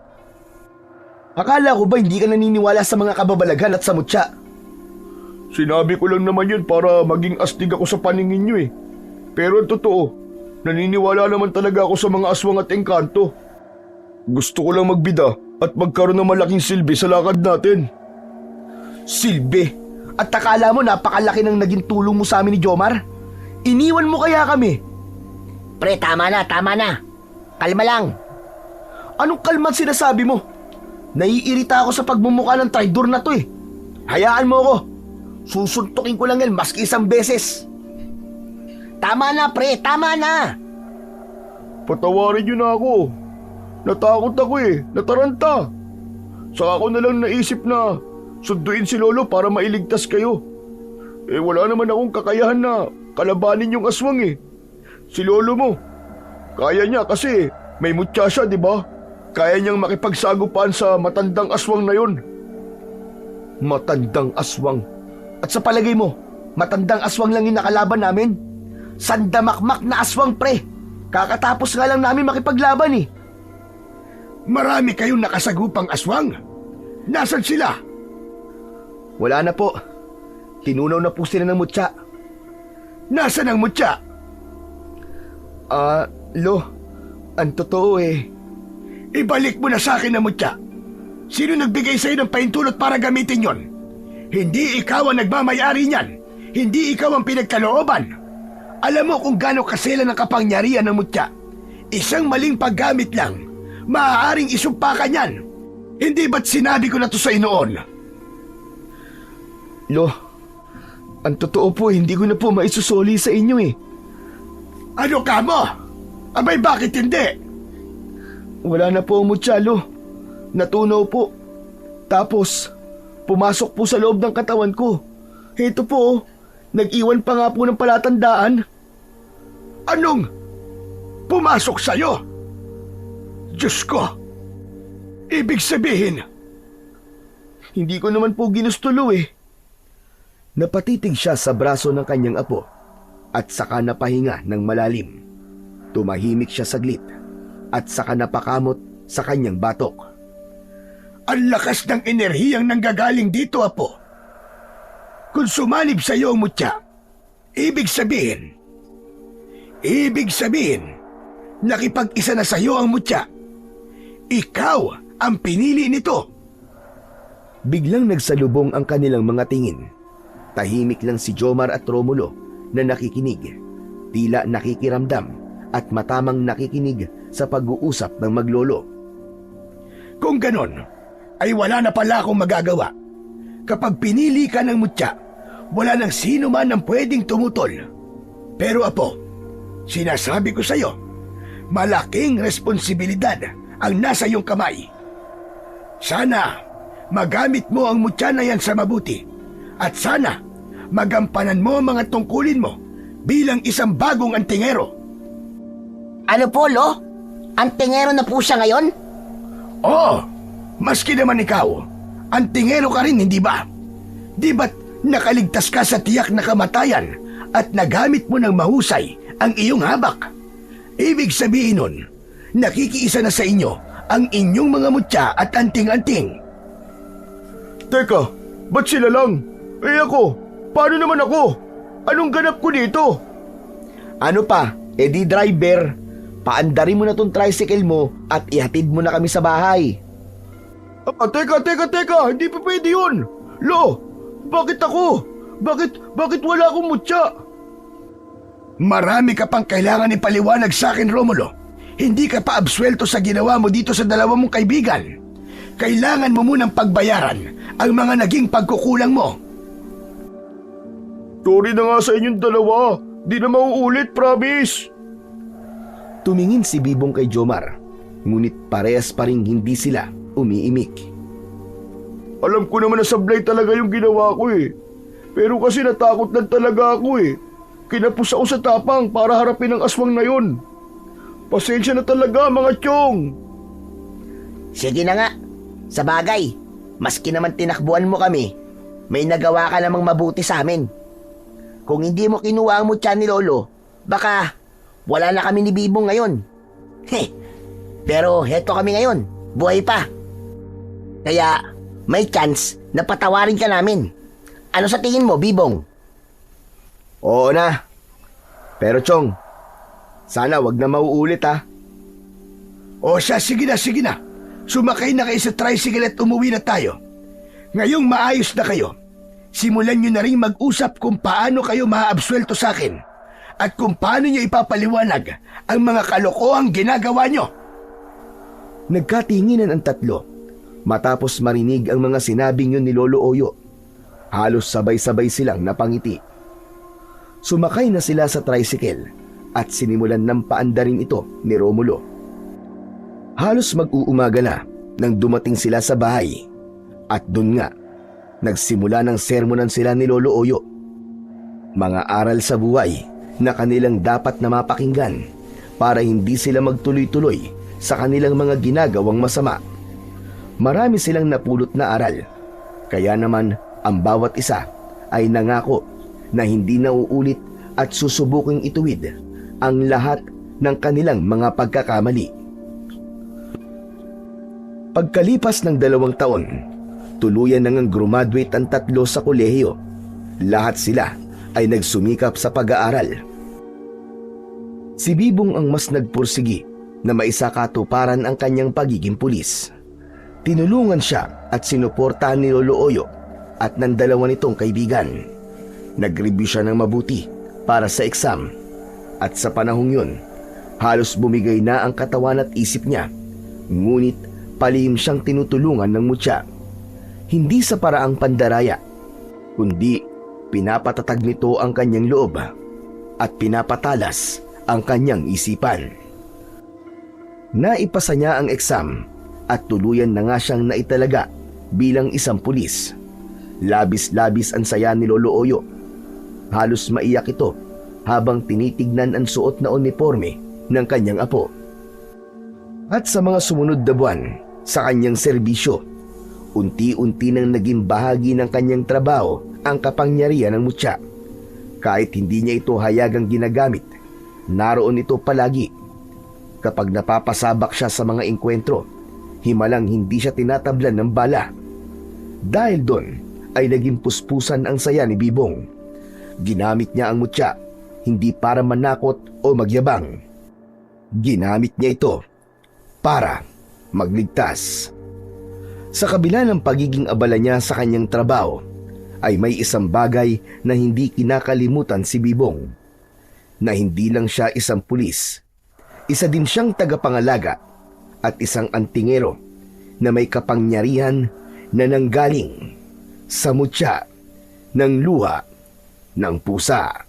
Akala ko ba hindi ka naniniwala sa mga kababalaghan at sa mutya? Sinabi ko lang naman yun para maging astig ako sa paningin nyo eh. Pero ang totoo, naniniwala naman talaga ako sa mga aswang at engkanto. Gusto ko lang magbida at magkaroon ng malaking silbi sa lakad natin. Silbi? At akala mo napakalaki ng naging tulong mo sa amin ni Jomar? Iniwan mo kaya kami? Pre, tama na, tama na. Kalma lang. Anong kalma sinasabi mo? Naiirita ako sa pagmumukha ng traidor na to eh. Hayaan mo ako. Susuntukin ko lang yan maski isang beses. Tama na, pre, tama na. Patawarin niyo na ako. Natakot ako eh, nataranta. Saka ako na lang naisip na sunduin si Lolo para mailigtas kayo. Eh wala naman akong kakayahan na kalabanin yung aswang eh. Si Lolo mo, kaya niya kasi may mutya siya, di ba? Kaya niyang makipagsagupaan sa matandang aswang na yun. Matandang aswang? At sa palagay mo, matandang aswang lang yung nakalaban namin? Sandamakmak na aswang, pre. Kakatapos nga lang namin makipaglaban eh. Marami kayong nakasagupang aswang. Nasaan sila? Wala na po. Tinunaw na po sila ng mutya. Nasaan ang mutya? Lo, ang totoo eh. Ibalik mo na sa akin ang mutya. Sino nagbigay sa'yo ng paintulot para gamitin yon? Hindi ikaw ang nagmamayari niyan. Hindi ikaw ang pinagkalooban. Alam mo kung gaano kasela ng kapangyarihan ng mutya. Isang maling paggamit lang, maaaring isumpa ka niyan. Hindi ba't sinabi ko na to sa noon? Lo, ang totoo po, hindi ko na po maisusoli sa inyo eh. Ano ka mo? Abay, bakit hindi? Wala na po ang mutya, Lo. Natunaw po. Tapos, pumasok po sa loob ng katawan ko. Ito po, nag-iwan pa nga po ng palatandaan. Anong pumasok sa'yo? Diyos ko! Ibig sabihin, Hindi ko naman po ginusto, Lo eh. Napatitig siya sa braso ng kanyang apo at saka napahinga ng malalim. Tumahimik siya saglit at saka napakamot sa kanyang batok. ang lakas ng enerhiyang nanggagaling dito, apo. Kung sumalib sa'yo ang mutya, ibig sabihin, nakipag-isa na sa'yo ang mutya. Ikaw ang pinili nito. Biglang nagsalubong ang kanilang mga tingin. Tahimik lang si Jomar at Romulo na nakikinig, tila nakikiramdam at matamang nakikinig sa pag-uusap ng maglolo. Kung ganon, ay wala na pala akong magagawa. Kapag pinili ka ng mutya, wala nang sino man ang pwedeng tumutol. Pero apo, sinasabi ko sa'yo, malaking responsibilidad ang nasa iyong kamay. Sana magamit mo ang mutya na yan sa mabuti. At sana magampanan mo ang mga tungkulin mo bilang isang bagong antingero. Ano po, Lo? Antingero na po siya ngayon? Oo, maski naman ikaw, antingero ka rin, hindi ba? Di ba't nakaligtas ka sa tiyak na kamatayan at nagamit mo ng mahusay ang iyong habak? Ibig sabihin nun, nakikiisa na sa inyo ang inyong mga mutya at anting-anting. Teka, ba't sila lang? Eh ako, paano naman ako? Anong ganap ko dito? Ano pa, edi driver, paandarin mo na tong tricycle mo at ihatid mo na kami sa bahay. Teka, hindi pa pwede yun. Lo, bakit ako? Bakit wala akong mutya? Marami ka pang kailangan ipaliwanag sa akin, Romulo. Hindi ka pa absuelto sa ginawa mo dito sa dalawa mong kaibigan. Kailangan mo munang pagbayaran ang mga naging pagkukulang mo. Sorry na nga sa inyong dalawa. Di na mauulit, promise. Tumingin si Bibong kay Jomar, ngunit parehas pa ring hindi sila umiimik. Alam ko naman na sablay talaga yung ginawa ko eh. Pero kasi natakot lang talaga ako eh. Kinapos ako sa tapang para harapin ang aswang na yun. Pasensya na talaga mga Chong. Sige na nga. Sa bagay, maski naman tinakbuhan mo kami, may nagawa ka namang mabuti sa amin. Kung hindi mo kinuha ang mutya ni Lolo, baka wala na kami ni Bibong ngayon. Pero heto kami ngayon, buhay pa. Kaya may chance na patawarin ka namin. Ano sa tingin mo, Bibong? Oo na. Pero Chong, sana wag na mauulit ha. O siya, sige na. Sumakay na kayo sa tricycle at umuwi na tayo. Ngayong maayos na kayo, simulan nyo na rin mag-usap kung paano kayo maaabsuelto sa akin at kung paano nyo ipapaliwanag ang mga kalokohang ginagawa nyo. Nagkatinginan ang tatlo matapos marinig ang mga sinabing yun ni Lolo Oyo. Halos sabay-sabay silang napangiti. Sumakay na sila sa tricycle at sinimulan ng paandarin ito ni Romulo. Halos mag-uumaga na nang dumating sila sa bahay at dun nga, nagsimula ng sermonan sila ni Lolo Oyo. Mga aral sa buhay na kanilang dapat na mapakinggan para hindi sila magtuloy-tuloy sa kanilang mga ginagawang masama. Marami silang napulot na aral, kaya naman ang bawat isa ay nangako na hindi nauulit at susubuking ituwid ang lahat ng kanilang mga pagkakamali. Pagkalipas ng 2 taon, tuluyan nang graduate ang tatlo sa kolehiyo. Lahat sila ay nagsumikap sa pag-aaral. Si Bibong ang mas nagpursigi na maisakatuparan ang kanyang pagiging pulis. Tinulungan siya at sinuportahan ni Lolo Oyo at ng dalawa nitong kaibigan. Nag-review siya ng mabuti para sa exam at sa panahong yun, halos bumigay na ang katawan at isip niya. Ngunit palihim siyang tinutulungan ng mutya. Hindi sa paraang pandaraya, kundi pinapatatag nito ang kanyang loob at pinapatalas ang kanyang isipan. Naipasa niya ang exam at tuluyan na nga siyang naitalaga bilang isang pulis. Labis-labis ang saya ni Lolo Oyo. Halos maiyak ito habang tinitignan ang suot na uniforme ng kanyang apo. At sa mga sumunod na buwan sa kanyang serbisyo, unti-unti nang naging bahagi ng kanyang trabaho ang kapangyarihan ng mutya. Kahit hindi niya ito hayagang ginagamit, naroon ito palagi. Kapag napapasabak siya sa mga engkwentro, himalang hindi siya tinatablan ng bala. Dahil doon ay naging puspusan ang saya ni Bibong. Ginamit niya ang mutya hindi para manakot o magyabang. Ginamit niya ito para magligtas. Sa kabila ng pagiging abala niya sa kanyang trabaho, ay may isang bagay na hindi kinakalimutan si Bibong. Na hindi lang siya isang pulis, isa din siyang tagapangalaga at isang antingero na may kapangyarihan na nanggaling sa mutya ng luha ng pusa.